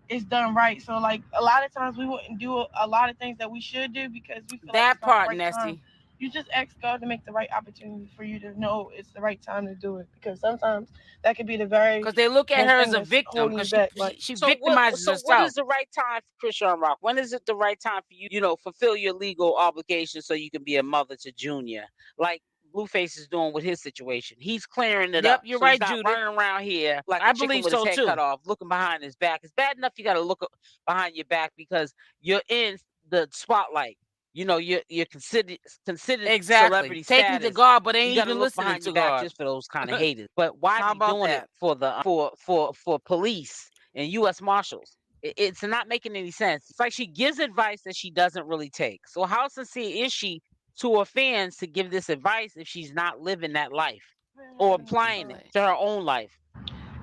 it's done right. So, like, a lot of times we wouldn't do a lot of things that we should do because we feel like That it's not the part, right time. Nesty. You just ask God to make the right opportunity for you to know it's the right time to do it because sometimes that could be the very Because they look at best her thing as a that's victim holding you because back. Like, she So victimizes what herself. is the right time for Chrisean Rock? When is it the right time for you, fulfill your legal obligations so you can be a mother to Junior? Like Blueface is doing with his situation. He's clearing it Yep, up. you're So he's right, not Judith. running around here like I a chicken believe with his so head too. cut off, looking behind his back. It's bad enough you got to look behind your back because you're in the spotlight. You're considered Exactly. celebrity Taking to status. God, but You ain't got to even look listening behind to your back God. just for those kind of haters. But why How be about doing that? it for the for police and U.S. Marshals? It's not making any sense. It's like she gives advice that she doesn't really take. So how sincere is she to her fans to give this advice if she's not living that life or applying it to her own life?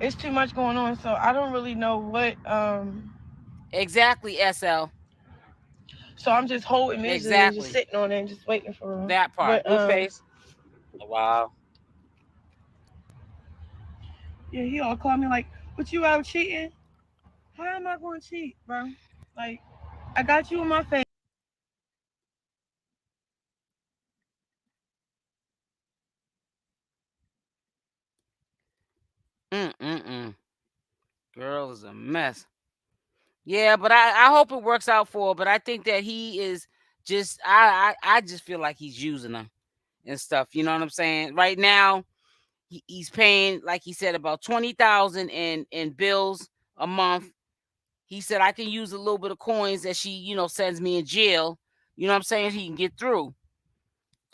it's too much going on, so I don't really know what. Exactly, SL. So I'm just holding music and just Exactly. sitting on it and just waiting for him. That part. But Blueface. Wow. yeah, he all called me like, "What you out cheating? How am I going to cheat, bro? Like, I got you in my face." Girl is a mess. Yeah, but I hope it works out for her. But I think that he is just I just feel like he's using her and stuff. You know what I'm saying? Right now, He's paying, like he said, about 20,000 in bills a month. He said I can use a little bit of coins that she, sends me in jail. You know what I'm saying? He can get through.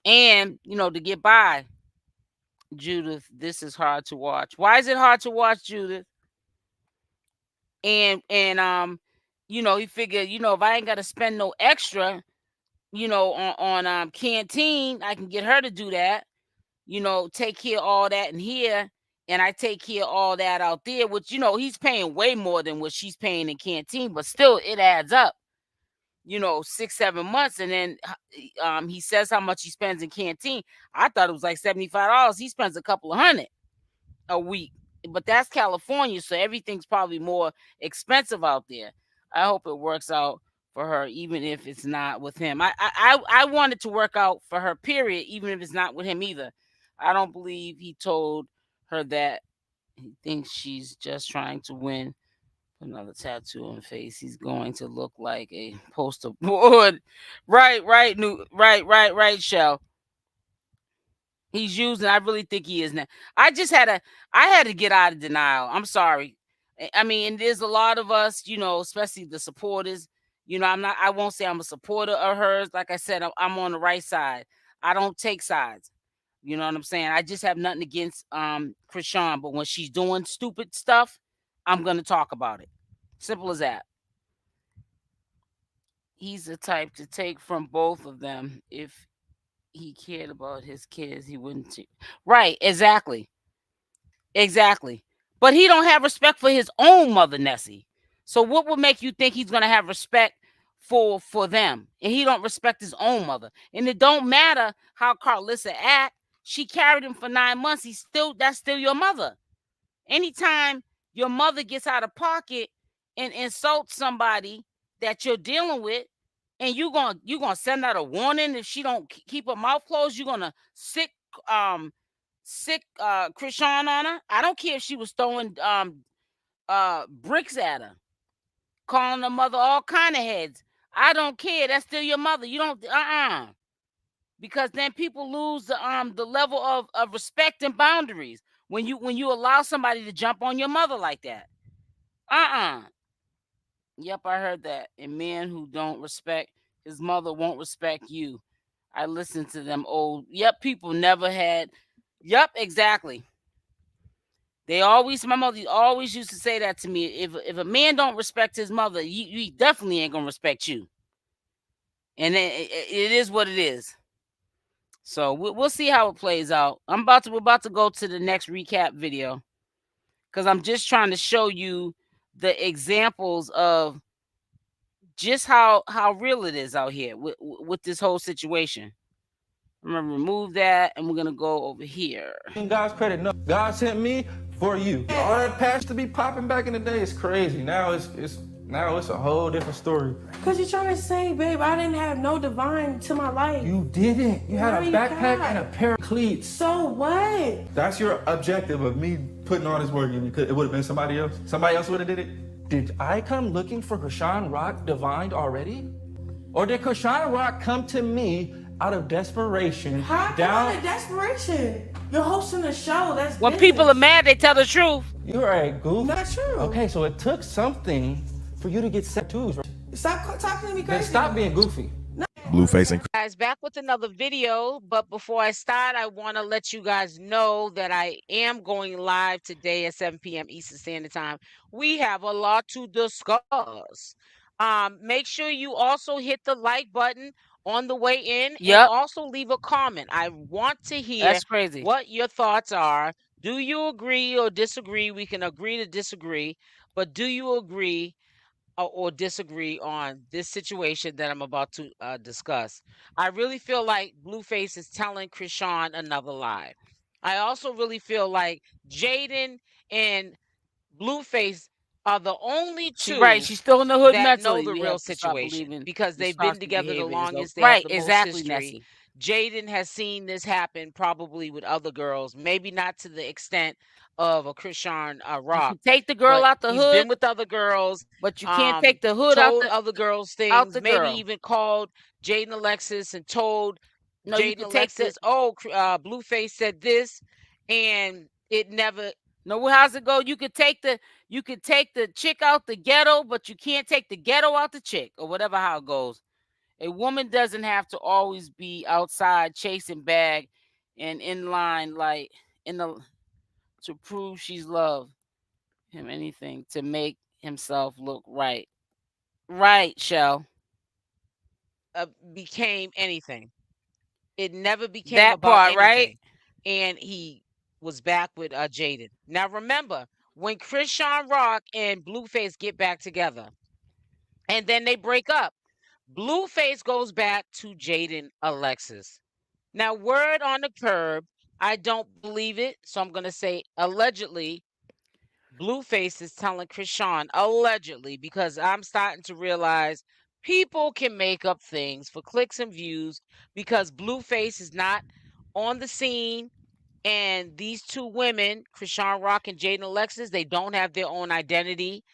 And, to get by. Judith, this is hard to watch. Why is it hard to watch, Judith? And he figured, if I ain't got to spend no extra, on Canteen, I can get her to do that. Take care of all that in here, and I take care of all that out there, which, he's paying way more than what she's paying in Canteen, but still it adds up, 6-7 months. And then he says how much he spends in Canteen. I thought it was like $75. He spends a couple of hundred a week, but that's California, so everything's probably more expensive out there. I hope it works out for her, even if it's not with him. I want it to work out for her, period, even if it's not with him either. I don't believe he told her that he thinks she's just trying to win. Another tattoo on the face. He's going to look like a poster board. Right, Shell. He's using. I really think he is now. I had to get out of denial. I'm sorry. I mean, and there's a lot of us, especially the supporters. I won't say I'm a supporter of hers. Like I said, I'm on the right side. I don't take sides. You know what I'm saying? I just have nothing against Chrisean, but when she's doing stupid stuff, I'm gonna talk about it. Simple as that. He's the type to take from both of them. If he cared about his kids, he wouldn't. Right, exactly. But he don't have respect for his own mother, Nessie. So what would make you think he's gonna have respect for them? And he don't respect his own mother. And it don't matter how Carlissa act. She carried him for 9 months. That's still your mother. Anytime your mother gets out of pocket and insults somebody that you're dealing with, and you're gonna send out a warning if she don't keep her mouth closed, you're gonna sick Chrisean on her. I don't care if she was throwing bricks at her, calling her mother all kind of heads. I don't care. That's still your mother. You don't because then people lose the level of respect and boundaries when you allow somebody to jump on your mother like that. Yep, I heard that. A man who don't respect his mother won't respect you. I listened to them old. Yep, people never had. Yep, exactly. My mother always used to say that to me. If a man don't respect his mother, you definitely ain't gonna respect you. And it is what it is. So we'll see how it plays out. We're about to go to the next recap video because I'm just trying to show you the examples of just how real it is out here with this whole situation. I'm gonna remove that and we're gonna go over here. In God's credit, no. God sent me for you. All that passion to be popping back in the day is crazy. Now it's a whole different story. Cause you're trying to say, babe, I didn't have no divine to my life. You didn't. You had a backpack and a pair of cleats. So what? That's your objective of me putting all this work in. It would have been somebody else. Somebody else would have did it. Did I come looking for CashApp divined already? Or did CashApp come to me out of desperation? How out of desperation? You're hosting a show. That's when business. People are mad, they tell the truth. You're a goof. Not true. Okay, so it took something for you to get tattoos. Stop talking to me crazy. Then stop being goofy. Blueface and Guys, back with another video, but before I start, I want to let you guys know that I am going live today at 7 p.m. Eastern Standard Time. We have a lot to discuss. Make sure you also hit the like button on the way in and also leave a comment. I want to hear what your thoughts are. Do you agree or disagree? We can agree to disagree, but do you agree or disagree on this situation that I'm about to discuss? I really feel like Blueface is telling Chrisean another lie. I also really feel like Jaden and Blueface are the only two she's still in the hood that mentally. know the real situation because they've been together the longest. They have the most history. Nessie. Jaden has seen this happen probably with other girls, maybe not to the extent of a Chrisean Rock. Take the girl out the he's hood. Been with other girls, but you can't take the hood told out the other girls things. Out the maybe girl. Even called Jaden Alexis and told No, Jaden Alexis, "Oh, Blueface said this," and it never. No, how's it go? You could take the chick out the ghetto, but you can't take the ghetto out the chick, or whatever how it goes. A woman doesn't have to always be outside chasing bag and in line like in the to prove she's loved him anything to make himself look right. Right, Shell. Became anything. It never became That about part, right? anything. And he was back with Jaden. Now remember, when Chrisean Rock and Blueface get back together, and then they break up, Blueface goes back to Jaden Alexis. Now, word on the curb, I don't believe it, so I'm gonna say allegedly. Blueface is telling Chrisean allegedly, because I'm starting to realize people can make up things for clicks and views, because Blueface is not on the scene, and these two women, Chrisean Rock and Jaden Alexis, they don't have their own identity.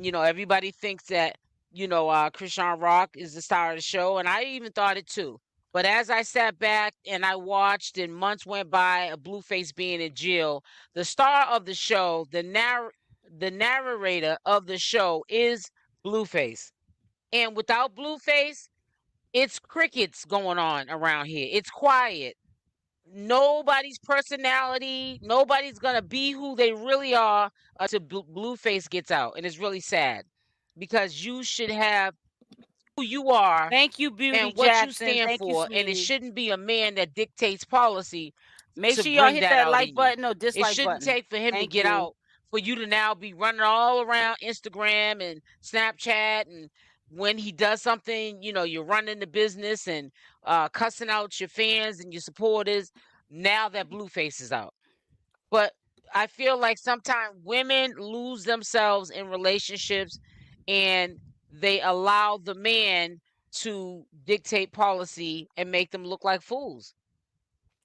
Everybody thinks that, Chrisean Rock is the star of the show, and I even thought it too. But as I sat back and I watched, and months went by, a Blueface being in jail, the star of the show, the narrator of the show is Blueface. And without Blueface, it's crickets going on around here. It's quiet. Nobody's personality, nobody's gonna be who they really are until Blueface gets out. And it's really sad, because you should have who you are Thank you, Beauty and what you Jackson. stand Thank you, for, and it sweetie. shouldn't be a man that dictates policy Make to sure y'all bring hit that that out like in you. button or It dislike shouldn't button. take for him to Thank get you. out for you to now be running all around Instagram and Snapchat, and when he does something, you're running the business and cussing out your fans and your supporters, now that Blueface is out. But I feel like sometimes women lose themselves in relationships, and they allow the man to dictate policy and make them look like fools.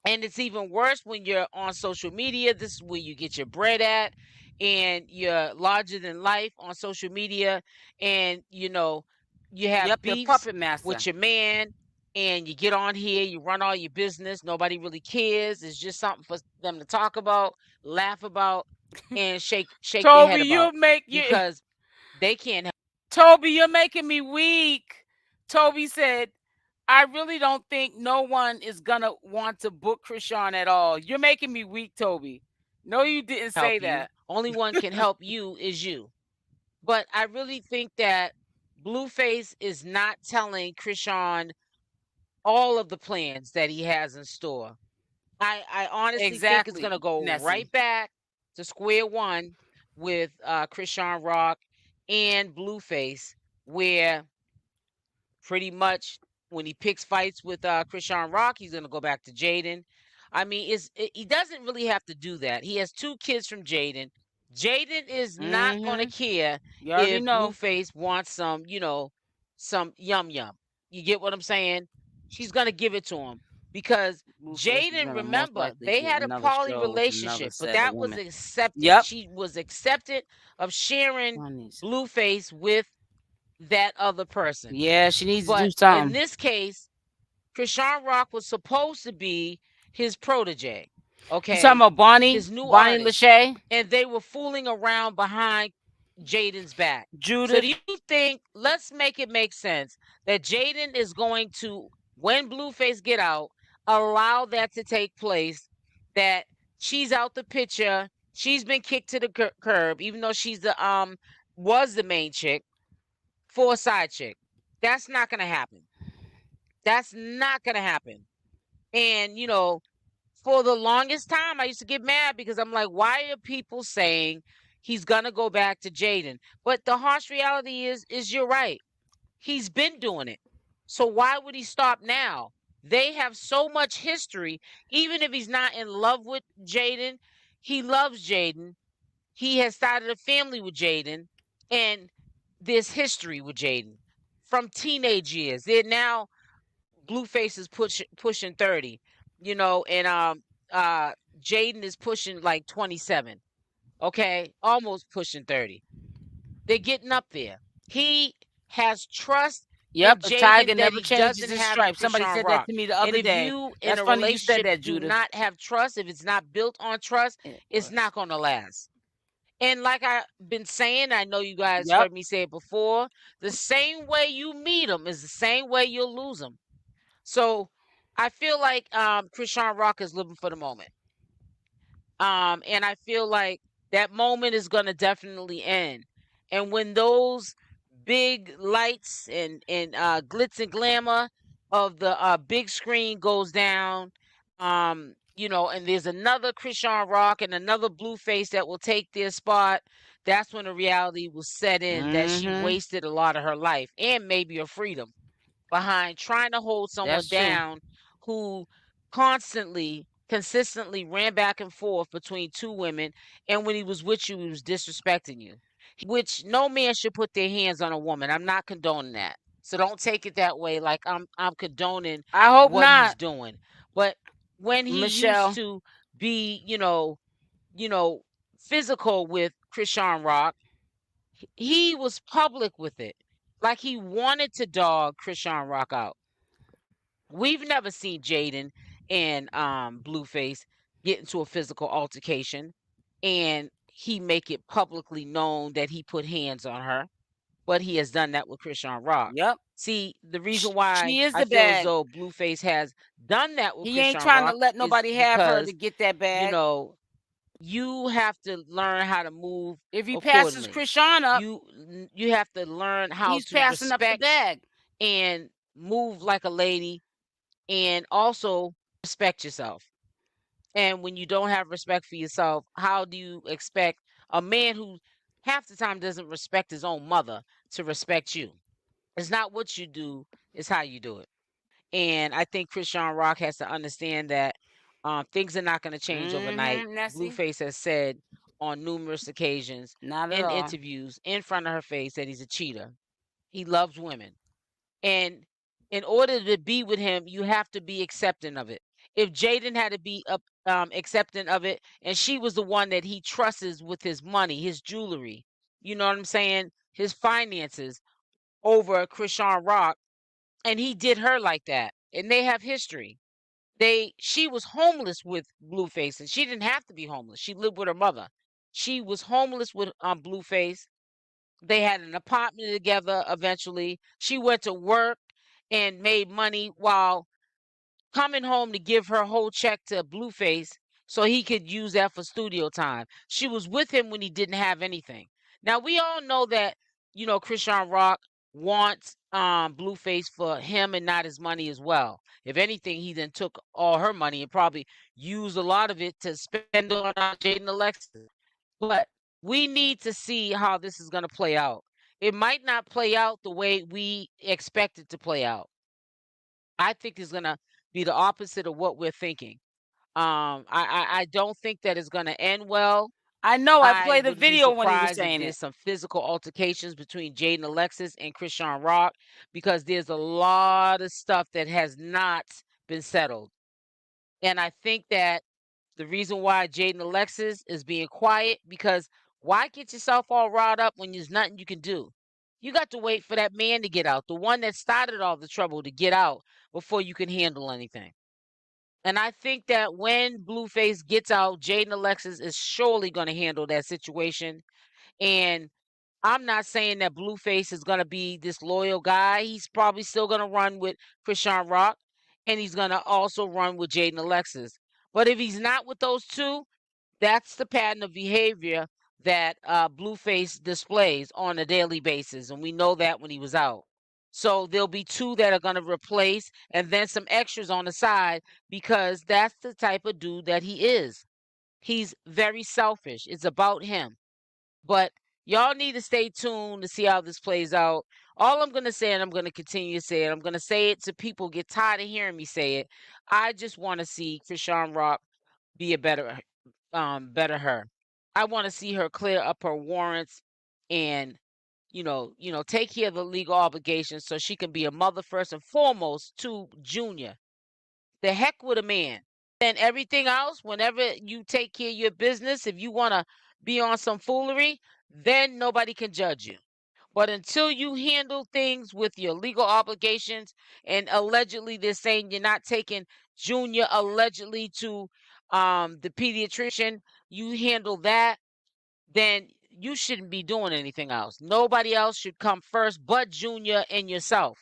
And it's even worse when you're on social media. This is where you get your bread at, and you're larger than life on social media. And, you have Yep, the beefs puppet master. with your man, and you get on here, you run all your business. Nobody really cares. It's just something for them to talk about, laugh about, and shake their head Toby, about, because they can't help. Toby, you're making me weak. Toby said, I really don't think no one is gonna want to book Chrisean at all. You're making me weak, Toby. No, you didn't say Help you. that. Only one can help you is you. But I really think that Blueface is not telling Chrisean all of the plans that he has in store. I honestly think it's Exactly, gonna go Nessie. right back to square one with Chrisean Rock and Blueface, where pretty much when he picks fights with Chrisean Rock, he's gonna go back to Jaden. I mean, he doesn't really have to do that. He has 2 kids from Jaden. Jaden is not gonna care You already if know. Blueface wants some yum yum. You get what I'm saying? She's gonna give it to him, because Blueface is Jaden, gonna most remember, likely they get had a another poly show with another relationship, but set of that was women. accepted. Yep. She was accepted of sharing One needs- Blueface with that other person. Yeah, she needs to But do in something. this case, Chrisean Rock was supposed to be his protege. You Okay. talking about Bonnie? His new Bonnie artist. Lachey? And they were fooling around behind Jaden's back. So Judith? do you think, let's make it make sense, that Jaden is going to, when Blueface get out, allow that to take place, that she's out the picture, she's been kicked to the curb, even though she's was the main chick, for a side chick? That's not gonna happen. That's not gonna happen. And for the longest time, I used to get mad, because I'm like, why are people saying he's gonna go back to Jaden? But the harsh reality is you're right. He's been doing it. So why would he stop now? They have so much history. Even if he's not in love with Jaden, he loves Jaden. He has started a family with Jaden, and there's history with Jaden from teenage years. They're now, Blueface is pushing 30, and Jaden is pushing like 27. Okay, almost pushing 30. They're getting up there. He has trust Yep, a tiger Jaden that never he changes doesn't his have in stripes. Somebody Chrisean said that Rock. to me the And other if day. you in That's a funny you said relationship that, do Judith. not have trust, if it's not built on trust, it's not going to last. And like I've been saying, I know you guys Yep. heard me say it before, the same way you meet them is the same way you'll lose them. So I feel like Chrisean Rock is living for the moment. And I feel like that moment is going to definitely end. And when those big lights and glitz and glamour of the big screen goes down, you know, and there's another Chrisean Rock and another Blueface that will take their spot, that's when the reality will set in that she wasted a lot of her life and maybe her freedom behind trying to hold someone That's true. down who consistently ran back and forth between two women, and when he was with you, he was disrespecting you. Which no man should put their hands on a woman. I'm not condoning that. So don't take it that way, like I'm condoning I hope what he's not, doing. But when he Michelle. used to be, you know, physical with Chrisean Rock, he was public with it. Like he wanted to dog Chrisean Rock out. We've never seen Jaden and Blueface get into a physical altercation and he make it publicly known that he put hands on her, but he has done that with Chrisean Rock. Yep. See, the reason why She is I the feel as bag. though Blueface has done that with He ain't Chrisean trying to Rock let is nobody have her to because, get that bag. you have to learn how to move If he passes accordingly. Chrisean up, You have to learn how he's to passing up the respect bag. and move like a lady and also respect yourself. And when you don't have respect for yourself, how do you expect a man who half the time doesn't respect his own mother to respect you? It's not what you do, it's how you do it. And I think Chrisean Rock has to understand that things are not going to change overnight. Nessie. Blueface has said on numerous occasions Not at in all. interviews in front of her face that he's a cheater. He loves women. And in order to be with him, you have to be accepting of it. If Jaden had to be accepting of it, and she was the one that he trusts with his money, his jewelry, you know what I'm saying, his finances over Chrisean Rock, and he did her like that, and they have history. She was homeless with Blueface, and she didn't have to be homeless. She lived with her mother. She was homeless with Blueface. They had an apartment together eventually. She went to work and made money while coming home to give her whole check to Blueface so he could use that for studio time. She was with him when he didn't have anything. Now we all know that, Chrisean Rock wants Blueface for him and not his money as well. If anything, he then took all her money and probably used a lot of it to spend on Jaden Alexis. But we need to see how this is going to play out. It might not play out the way we expect it to play out. I think it's going to be the opposite of what we're thinking. I don't think that it's going to end well. I know. I I played the wouldn't be video when he was surprised if saying there's it. some physical altercations between Jaden Alexis and Chrisean Rock because there's a lot of stuff that has not been settled. And I think that the reason why Jaden Alexis is being quiet because why get yourself all riled up when there's nothing you can do? You got to wait for that man to get out, the one that started all the trouble to get out before you can handle anything. And I think that when Blueface gets out, Jaden Alexis is surely going to handle that situation. And I'm not saying that Blueface is going to be this loyal guy. He's probably still going to run with Chrisean Rock, and he's going to also run with Jaden Alexis. But if he's not with those two, that's the pattern of behavior that Blueface displays on a daily basis. And we know that when he was out. So there'll be two that are going to replace and then some extras on the side because that's the type of dude that he is. He's very selfish. It's about him. But y'all need to stay tuned to see how this plays out. All I'm going to say, and I'm going to continue to say it, I'm going to say it to people get tired of hearing me say it. I just want to see Chrisean Rock be a better her. I want to see her clear up her warrants and take care of the legal obligations so she can be a mother first and foremost to Junior. The heck with a man. Then everything else, whenever you take care of your business, if you want to be on some foolery, then nobody can judge you. But until you handle things with your legal obligations, and allegedly they're saying you're not taking Junior allegedly to the pediatrician, you handle that, then you shouldn't be doing anything else. Nobody else should come first but Junior and yourself.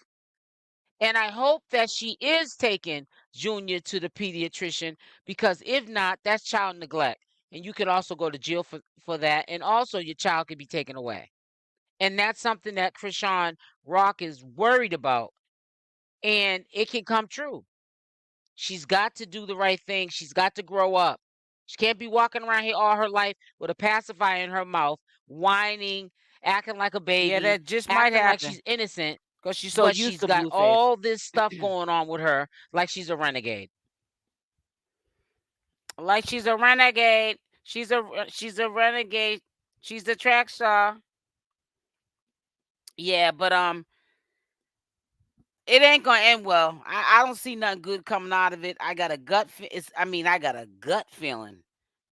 And I hope that she is taking Junior to the pediatrician, because if not, that's child neglect. And you could also go to jail for that. And also your child could be taken away. And that's something that Chrisean Rock is worried about. And it can come true. She's got to do the right thing. She's got to grow up. She can't be walking around here all her life with a pacifier in her mouth, whining, acting like a baby, Yeah, that just might acting like happen she's innocent, because she's so but used she's to got Blueface. all this stuff going on with her like she's a renegade. Like she's a renegade. She's a renegade. She's a track star. Yeah, but it ain't gonna end well. I don't see nothing good coming out of it. I got a gut. I got a gut feeling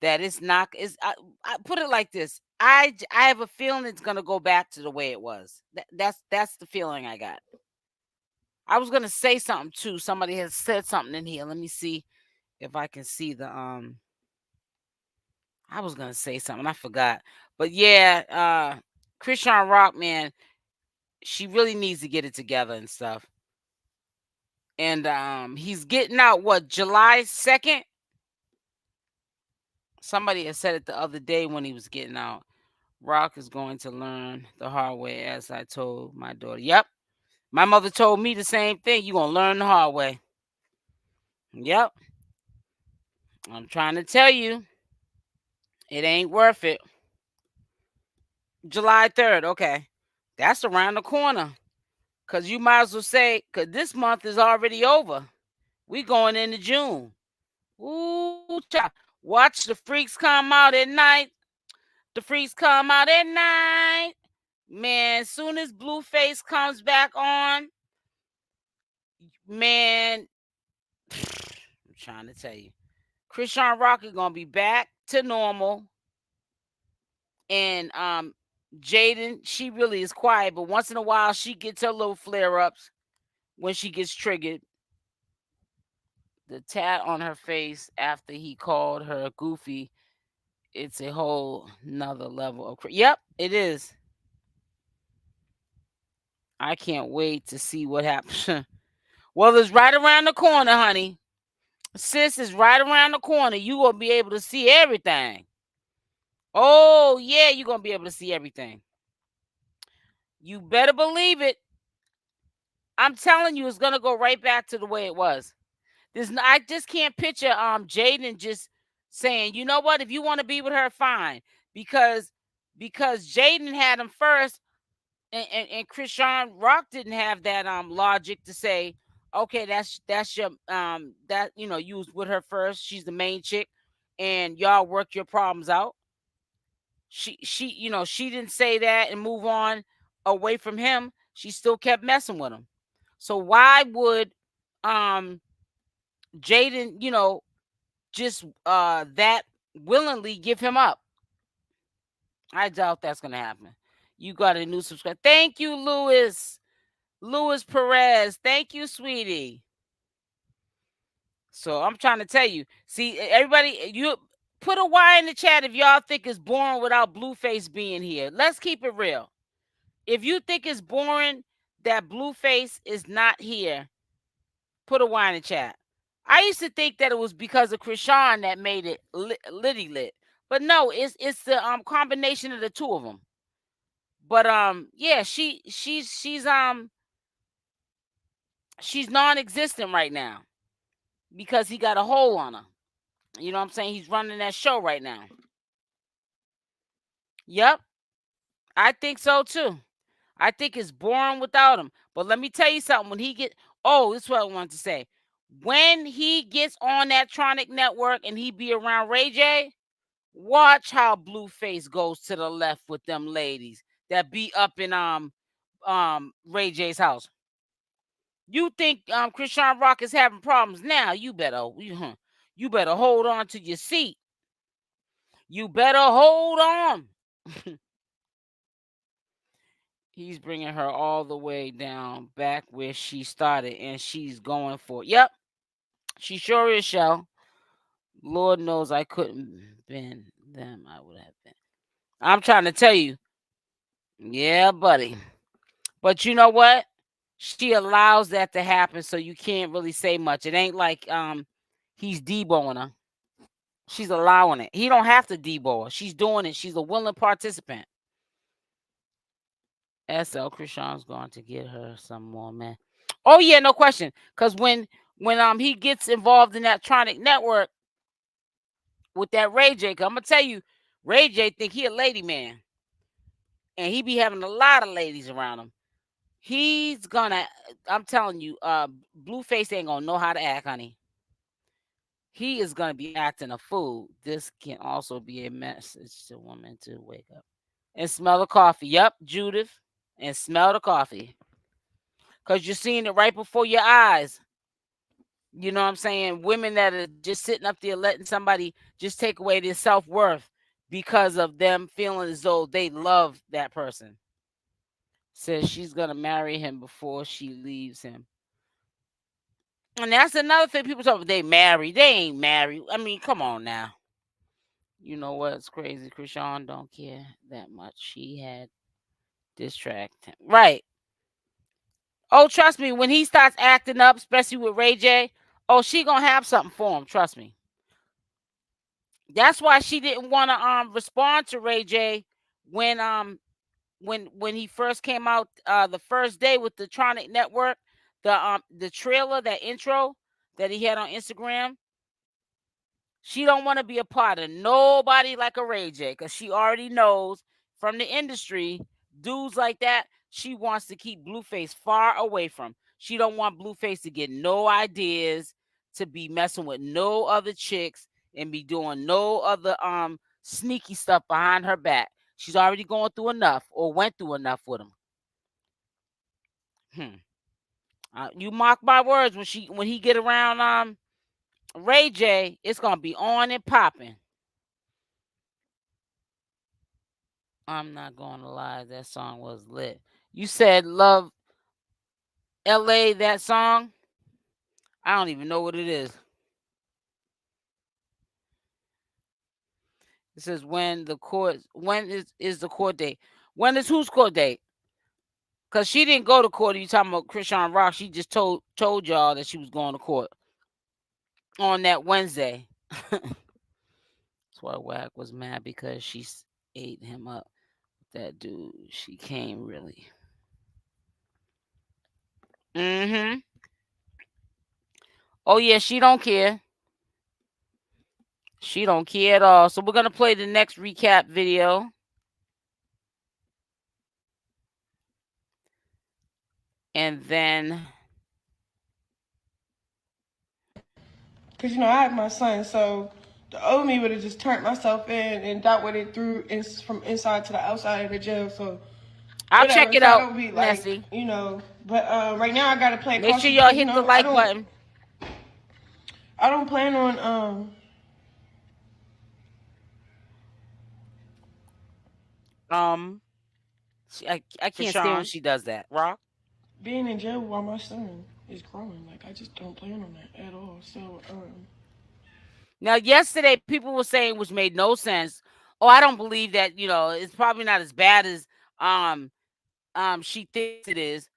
that it's not. I put it like this. I have a feeling it's gonna go back to the way it was. That's the feeling I got. I was gonna say something too. Somebody has said something in here. Let me see if I can see the I was gonna say something. I forgot. But yeah, Chrisean Rock, man, she really needs to get it together and stuff. And he's getting out what, July 2nd? Somebody had said it the other day when he was getting out. Rock is going to learn the hard way, as I told my daughter. Yep. My mother told me the same thing. You're gonna learn the hard way. Yep. I'm trying to tell you, it ain't worth it. July 3rd, okay. That's around the corner. Cause you might as well say, cause this month is already over. We going into June. Ooh, child. Watch the freaks come out at night. The freaks come out at night. Man, soon as Blueface comes back on, man, I'm trying to tell you. Chrisean Rock is gonna be back to normal. And Jaden, she really is quiet, but once in a while she gets her little flare-ups when she gets triggered. The tat on her face after he called her goofy, it's a whole nother level of yep, it is. I can't wait to see what happens. Well, it's right around the corner, honey. Sis is right around the corner. You gonna be able to see everything. Oh yeah, you're gonna be able to see everything. You better believe it. I'm telling you, it's gonna go right back to the way it was. I just can't picture Jaden just saying, you know what, if you want to be with her, fine. Because Jaden had him first, and Chrisean Rock didn't have that logic to say, okay, that's your that you was with her first, she's the main chick, and y'all work your problems out. She didn't say that and move on away from him. She still kept messing with him. So why would Jaden, just that willingly give him up? I doubt that's gonna happen. You got a new subscriber. Thank you, Louis. Louis Perez. Thank you, sweetie. So I'm trying to tell you. See, everybody, you put a Y in the chat if y'all think it's boring without Blueface being here. Let's keep it real. If you think it's boring that Blueface is not here, put a Y in the chat. I used to think that it was because of Chrisean that made it litty lit. But no, it's the combination of the two of them. But yeah, she's non-existent right now because he got a hole on her. You know what I'm saying? He's running that show right now. Yep. I think so too. I think it's boring without him. But let me tell you something. When he get this is what I wanted to say. When he gets on that Tronic network and he be around Ray J, watch how Blueface goes to the left with them ladies that be up in Ray J's house. You think Chrisean Rock is having problems now? You better hold on to your seat. You better hold on. He's bringing her all the way down back where she started, and she's going for it. Yep, she sure is, Shell. Lord knows I couldn't been them. I would have been. I'm trying to tell you. Yeah, buddy. But you know what? She allows that to happen, so you can't really say much. It ain't like he's deboing her. She's allowing it. He don't have to debo her. She's doing it. She's a willing participant. SL Chrisean's going to get her some more, man. Oh yeah, no question. Cause when he gets involved in that Tronic network with that Ray J, I'm gonna tell you, Ray J think he a lady man, and he be having a lot of ladies around him. He's gonna, I'm telling you, Blueface ain't gonna know how to act, honey. He is gonna be acting a fool. This can also be a message to women to wake up and smell the coffee. Yep, Judith, and smell the coffee. Because you're seeing it right before your eyes. You know what I'm saying? Women that are just sitting up there letting somebody just take away their self-worth because of them feeling as though they love that person. Says she's going to marry him before she leaves him. And that's another thing. People talk about they married. They ain't married. I mean, come on now. You know what's crazy? Chrisean don't care that much. He had distracted him. Right. Oh, trust me, when he starts acting up, especially with Ray J, oh, she gonna have something for him. Trust me. That's why she didn't want to respond to Ray J when he first came out the first day with the Tronic Network, the trailer, that intro that he had on Instagram. She don't want to be a part of nobody like a Ray J because she already knows from the industry, dudes like that, she wants to keep Blueface far away from. She don't want Blueface to get no ideas, to be messing with no other chicks and be doing no other sneaky stuff behind her back. She's already going through enough or went through enough with him. You mark my words, when he get around Ray J, it's gonna be on and popping. I'm not gonna lie, that song was lit. You said Love LA, that song? I don't even know what it is. It says when the court is the court date. When is whose court date? Cause she didn't go to court. You talking about Chrisean Rock? She just told y'all that she was going to court on that Wednesday. That's why Wack was mad because she ate him up. That dude, she came really. Mm-hmm. Oh yeah, she don't care. She don't care at all. So we're gonna play the next recap video. And then, because I have my son, so the old me would have just turned myself in, and that would have threw from inside to the outside of the jail. So I'll whatever. check it So I out, don't be like, Nessie. But right now I gotta play. Make sure y'all hit the like button. I don't plan on I can't stand when she does that. Rock? being in jail while my son is growing. Like, I just don't plan on that at all. So Now, yesterday people were saying, which made no sense. Oh, I don't believe that. It's probably not as bad as she thinks it is.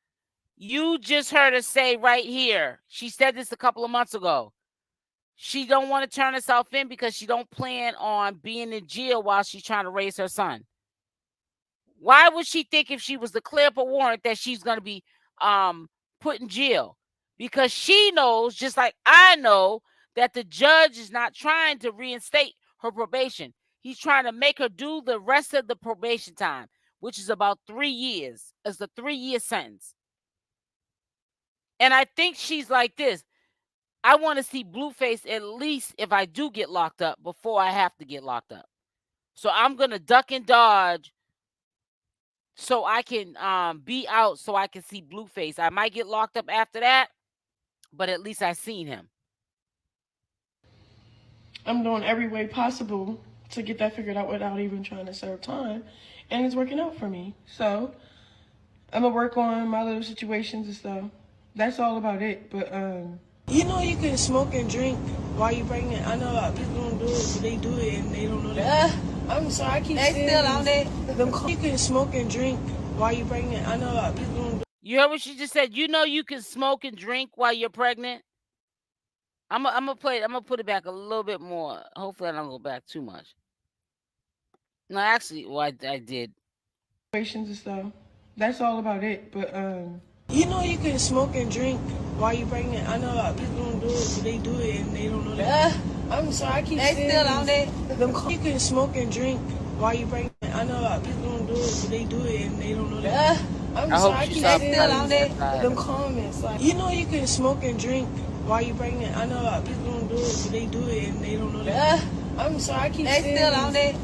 You just heard her say right here. She said this a couple of months ago. She don't want to turn herself in because she don't plan on being in jail while she's trying to raise her son. Why would she think, if she was to clear up a warrant, that she's going to be put in jail? Because she knows, just like I know, that the judge is not trying to reinstate her probation. He's trying to make her do the rest of the probation time, which is about 3 years. It's a 3-year sentence. And I think she's like this. I want to see Blueface, at least if I do get locked up, before I have to get locked up. So I'm going to duck and dodge so I can be out, so I can see Blueface. I might get locked up after that, but at least I seen him. I'm doing every way possible to get that figured out without even trying to serve time, and it's working out for me. So I'm gonna work on my little situations and stuff. That's all about it. But you know you can smoke and drink while you're pregnant. I know a lot of people don't do it, but they do it and they don't know that. I'm sorry, I keep saying still on it. You can smoke and drink while you're pregnant. I know a lot of people don't do it. You heard what she just said? You know you can smoke and drink while you're pregnant? I'm gonna play. I'm gonna put it back a little bit more. Hopefully, I don't go back too much. No, actually, well, I did. Situations and stuff. That's all about it. But you know you can smoke and drink while you're pregnant. I know a lot of people don't do it, but they do it and they don't know that. I'm sorry, I keep saying still on it. You can smoke and drink while you're pregnant. I know a lot of people don't do it, but they do it and they don't know that. I'm sorry, I keep saying still on it. Them comments like you know you can smoke and drink while you're pregnant. I know a lot of people don't do it, but they do it and they don't know that. I'm sorry, I keep saying still on it.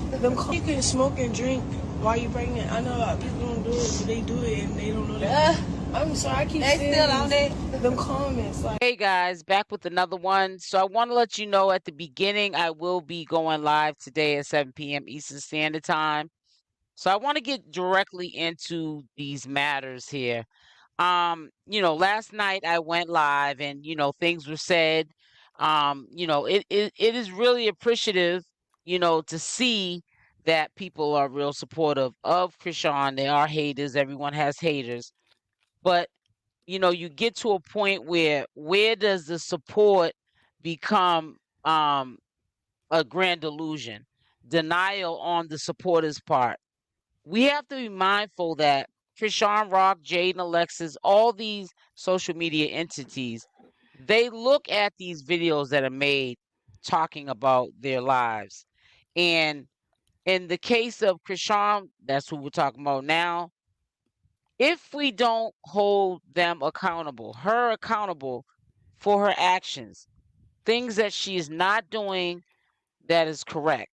You can smoke and drink while you're pregnant. I know a lot of people don't do it, but they do it and they don't know that. I'm sorry, I keep saying still on it. Them comments like. Hey guys, back with another one. So I want to let you know at the beginning I will be going live today at 7 p.m. Eastern Standard Time. So I want to get directly into these matters here. Last night I went live and things were said. It is really appreciative, to see that people are real supportive of Chrisean. There are haters, everyone has haters. But you get to a point where does the support become a grand delusion? Denial on the supporters' part. We have to be mindful that CashApp, Jaden, Alexis, all these social media entities, they look at these videos that are made talking about their lives. And in the case of CashApp, that's who we're talking about now. If we don't hold them accountable, her accountable for her actions, things that she is not doing that is correct,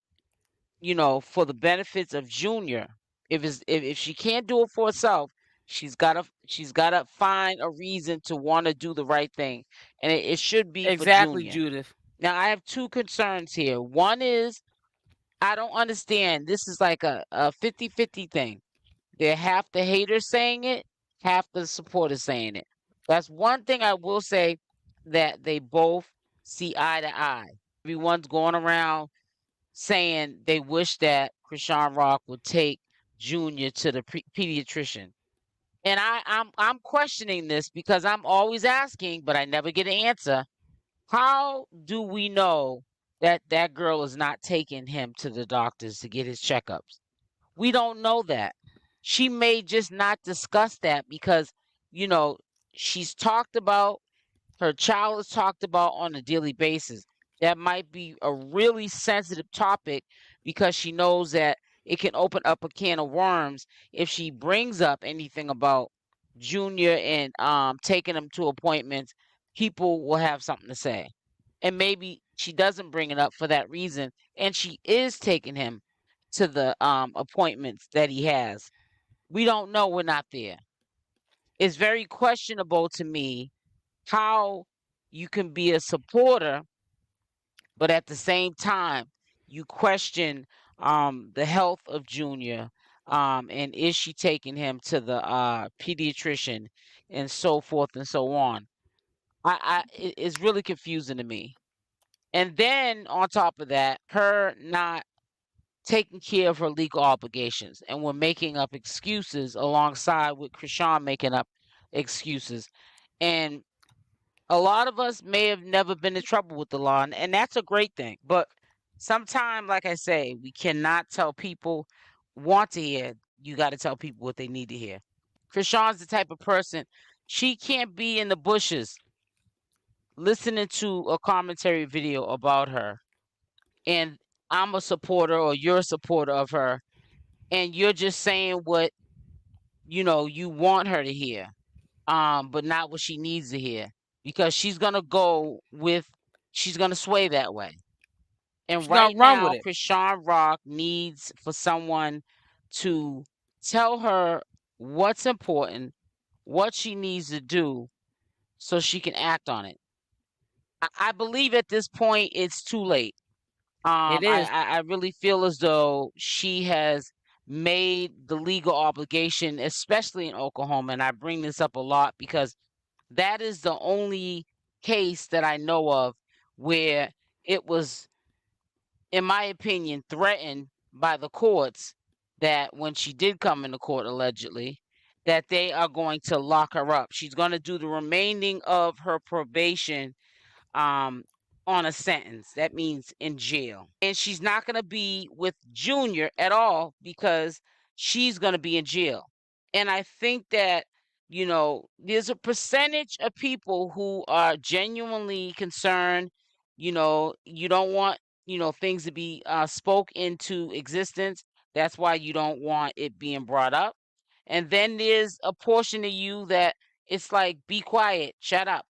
for the benefits of Junior. If she can't do it for herself, she's gotta find a reason to want to do the right thing, and it should be Exactly, for Junior. Judith. Now I have two concerns here. One is I don't understand. This is like a 50-50 thing. They're half the haters saying it, half the supporters saying it. That's one thing I will say that they both see eye to eye. Everyone's going around saying they wish that CashApp would take Junior to the pediatrician. And I'm questioning this because I'm always asking, but I never get an answer. How do we know that that girl is not taking him to the doctors to get his checkups? We don't know that. She may just not discuss that because, she's talked about, her child is talked about on a daily basis. That might be a really sensitive topic because she knows that it can open up a can of worms if she brings up anything about Junior and taking him to appointments. People will have something to say. And maybe she doesn't bring it up for that reason, and she is taking him to the appointments that he has. We don't know. We're not there. It's very questionable to me how you can be a supporter, but at the same time, you question the health of Junior, and is she taking him to the pediatrician and so forth and so on. It's really confusing to me. And then on top of that, her not taking care of her legal obligations, and we're making up excuses alongside with Chrisean making up excuses. And a lot of us may have never been in trouble with the law, and that's a great thing. But sometimes, like I say, we cannot tell people want to hear. You got to tell people what they need to hear. Chrisean's the type of person, she can't be in the bushes listening to a commentary video about her, and I'm a supporter or you're a supporter of her, and you're just saying what you want her to hear, but not what she needs to hear, because she's gonna sway that way. And She's right gonna run with now, it. CashApp needs for someone to tell her what's important, what she needs to do, so she can act on it. I believe at this point it's too late. It is. I really feel as though she has made the legal obligation, especially in Oklahoma. And I bring this up a lot because that is the only case that I know of where it was, in my opinion, threatened by the courts that when she did come into court, allegedly, that they are going to lock her up. She's going to do the remaining of her probation on a sentence. That means in jail. And she's not going to be with Junior at all because she's going to be in jail. And I think that, you know, there's a percentage of people who are genuinely concerned. You know, you don't want, you know, things to be spoke into existence. That's why you don't want it being brought up. And then there's a portion of you that it's like, be quiet, shut up.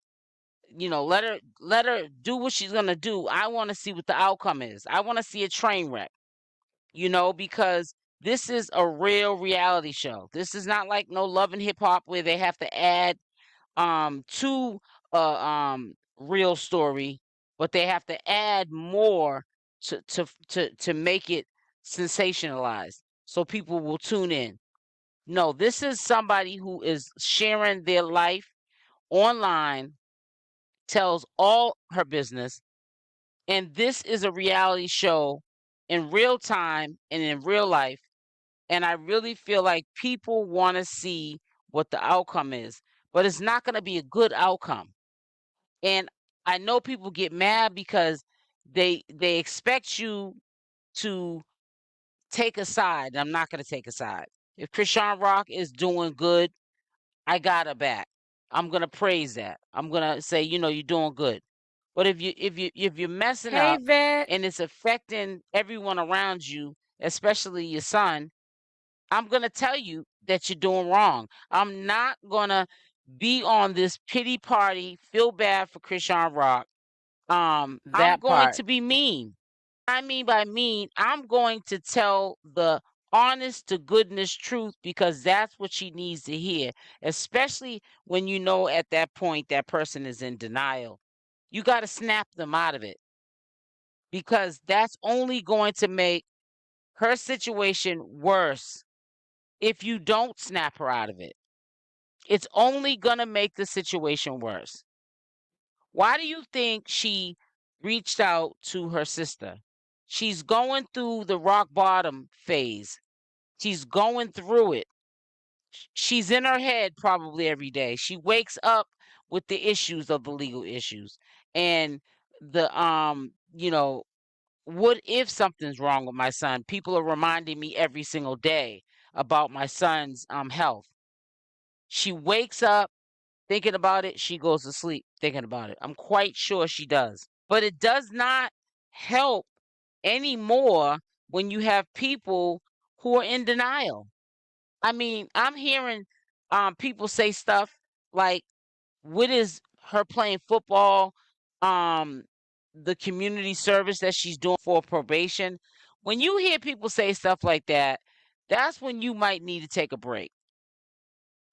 You know, let her do what she's gonna do. I want to see what the outcome is. I want to see a train wreck, you know, because this is a real reality show. This is not like no Love and Hip Hop where they have to add to a real story, but they have to add more to make it sensationalized so people will tune in. No, this is somebody who is sharing their life online, tells all her business, and this is a reality show in real time and in real life. And I really feel like people want to see what the outcome is, but it's not going to be a good outcome. And I know people get mad because they expect you to take a side. I'm not going to take a side. If Chrisean Rock is doing good, I got her back. I'm going to praise that. I'm going to say, you know, you're doing good. But if you're messing Hey, up Vet. and it's affecting everyone around you, especially your son, I'm going to tell you that you're doing wrong. I'm not going to be on this pity party, feel bad for Chrisean Rock. I'm going to be mean. I mean by mean, I'm going to tell the honest to goodness truth because that's what she needs to hear, especially when you know at that point that person is in denial. You got to snap them out of it because that's only going to make her situation worse if you don't snap her out of it. It's only going to make the situation worse. Why do you think she reached out to her sister? She's going through the rock bottom phase. She's going through it. She's in her head probably every day. She wakes up with the issues of the legal issues and the you know, what if something's wrong with my son? People are reminding me every single day about my son's health. She wakes up thinking about it, she goes to sleep thinking about it. I'm quite sure she does. But it does not help anymore when you have people who are in denial. I mean, I'm hearing people say stuff like, what is her playing football, the community service that she's doing for probation? When you hear people say stuff like that, that's when you might need to take a break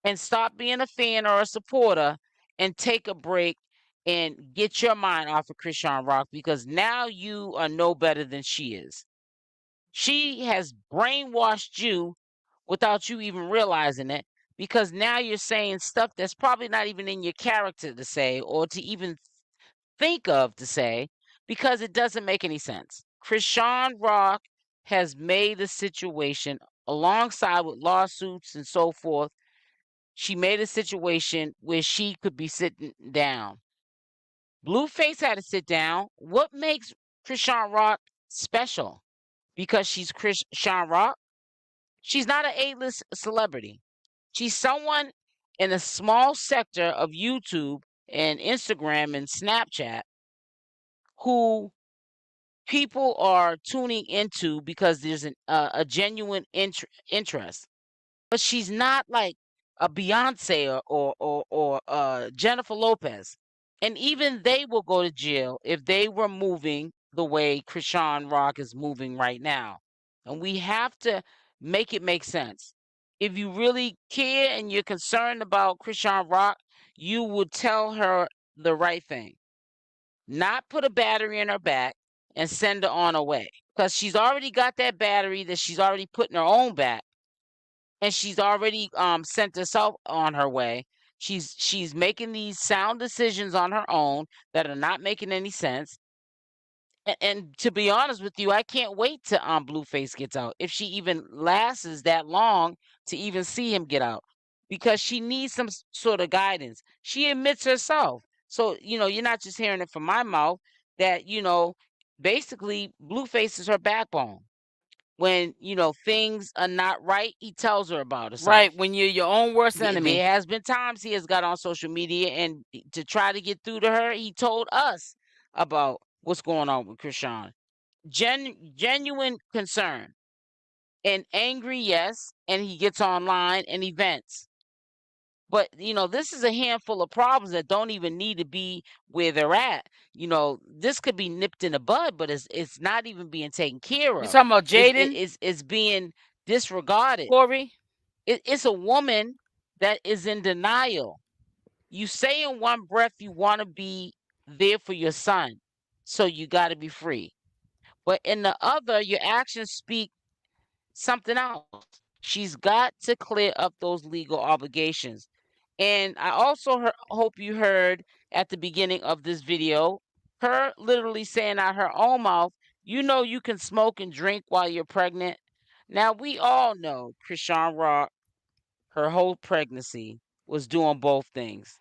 and stop being a fan or a supporter and take a break and get your mind off of Chrisean Rock because now you are no better than she is. She has brainwashed you without you even realizing it because now you're saying stuff that's probably not even in your character to say or to even think of to say because it doesn't make any sense. Chrisean Rock has made the situation alongside with lawsuits and so forth. She made a situation where she could be sitting down. Blueface had to sit down. What makes Chrisean Rock special? Because she's Chrisean Rock? She's not an A-list celebrity. She's someone in a small sector of YouTube and Instagram and Snapchat who people are tuning into because there's a genuine interest. But she's not like a Beyonce or Jennifer Lopez. And even they will go to jail if they were moving the way Chrisean Rock is moving right now. And we have to make it make sense. If you really care and you're concerned about Chrisean Rock, you would tell her the right thing. Not put a battery in her back and send her on her way. because she's already got that battery that she's already put in her own back, and she's already sent herself on her way. She's making these sound decisions on her own that are not making any sense. And to be honest with you, I can't wait till Blueface gets out. If she even lasts that long to even see him get out, because she needs some sort of guidance. She admits herself. So, you're not just hearing it from my mouth that, basically Blueface is her backbone. When, things are not right, he tells her about herself. Right, when you're your own worst enemy. There has been times he has got on social media, and to try to get through to her, he told us about what's going on with Chrisean. Genuine concern and angry, yes, and he gets online and he vents. But this is a handful of problems that don't even need to be where they're at. This could be nipped in the bud, but it's not even being taken care of. You talking about Jaden? It's being disregarded. Corey? It's a woman that is in denial. You say in one breath you want to be there for your son, so you got to be free. But in the other, your actions speak something else. She's got to clear up those legal obligations. And I also hope you heard at the beginning of this video, her literally saying out her own mouth, you can smoke and drink while you're pregnant. Now, we all know Chrisean Rock, her whole pregnancy, was doing both things.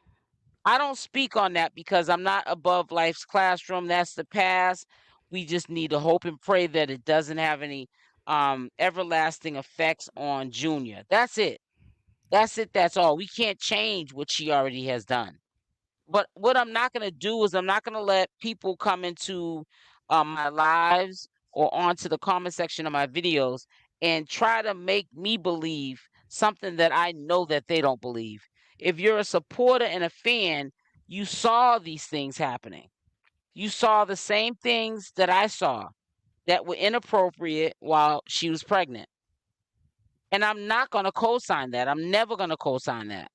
I don't speak on that because I'm not above life's classroom. That's the past. We just need to hope and pray that it doesn't have any everlasting effects on Junior. That's it. That's it. That's all. We can't change what she already has done. But what I'm not going to do is I'm not going to let people come into my lives or onto the comment section of my videos and try to make me believe something that I know that they don't believe. If you're a supporter and a fan, you saw these things happening. You saw the same things that I saw that were inappropriate while she was pregnant. And I'm not going to co-sign that. I'm never going to co-sign that.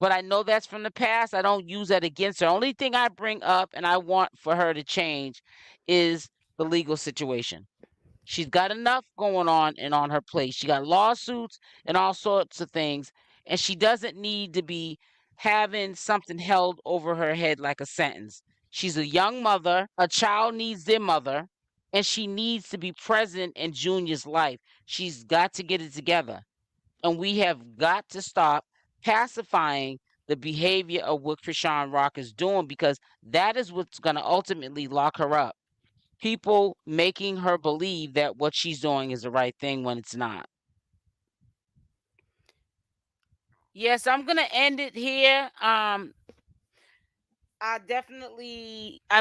But I know that's from the past. I don't use that against her. Only thing I bring up and I want for her to change is the legal situation. She's got enough going on and on her plate. She got lawsuits and all sorts of things. And she doesn't need to be having something held over her head like a sentence. She's a young mother. A child needs their mother. And she needs to be present in Junior's life. She's got to get it together. And we have got to stop pacifying the behavior of what Chrisean Rock is doing, because that is what's going to ultimately lock her up. People making her believe that what she's doing is the right thing when it's not. Yes, I'm gonna end it here. I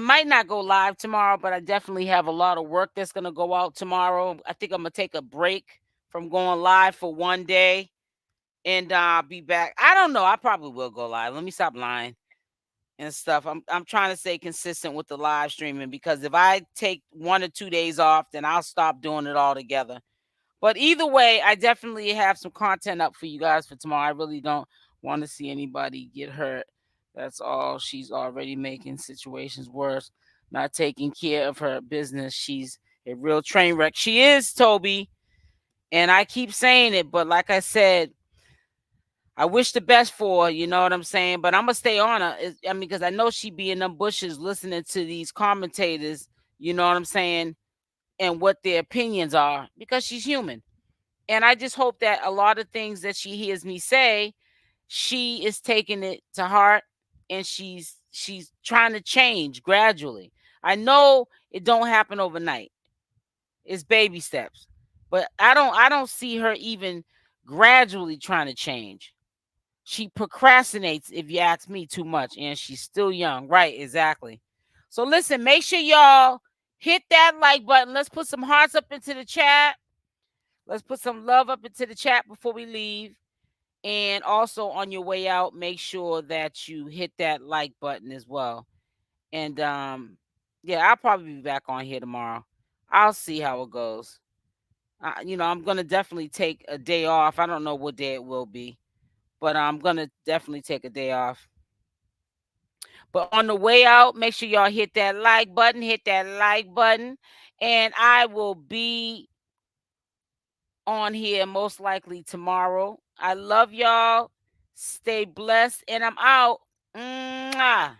might not go live tomorrow, but I definitely have a lot of work that's gonna go out tomorrow. I think I'm gonna take a break from going live for one day and be back. I don't know. I probably will go live. Let me stop lying and stuff. I'm trying to stay consistent with the live streaming, because if I take 1 or 2 days off, then I'll stop doing it altogether. But either way, I definitely have some content up for you guys for tomorrow. I really don't want to see anybody get hurt. That's all. She's already making situations worse, not taking care of her business. She's a real train wreck. She is, Toby. And I keep saying it, but like I said, I wish the best for her, you know what I'm saying? But I'm going to stay on her. Because I know she be in them bushes listening to these commentators, you know what I'm saying, and what their opinions are, because she's human. And I just hope that a lot of things that she hears me say, she is taking it to heart, and she's trying to change gradually. I know it don't happen overnight. It's baby steps. But I don't see her even gradually trying to change. She procrastinates, if you ask me, too much, and she's still young. Right, exactly. So listen, make sure y'all hit that like button. Let's put some hearts up into the chat. Let's put some love up into the chat before we leave. And also on your way out, make sure that you hit that like button as well. And yeah, I'll probably be back on here tomorrow. I'll see how it goes. I'm gonna definitely take a day off. I don't know what day it will be, but I'm gonna definitely take a day off. But on the way out, make sure y'all hit that like button, and I will be on here most likely tomorrow. I love y'all. Stay blessed, and I'm out. Mwah.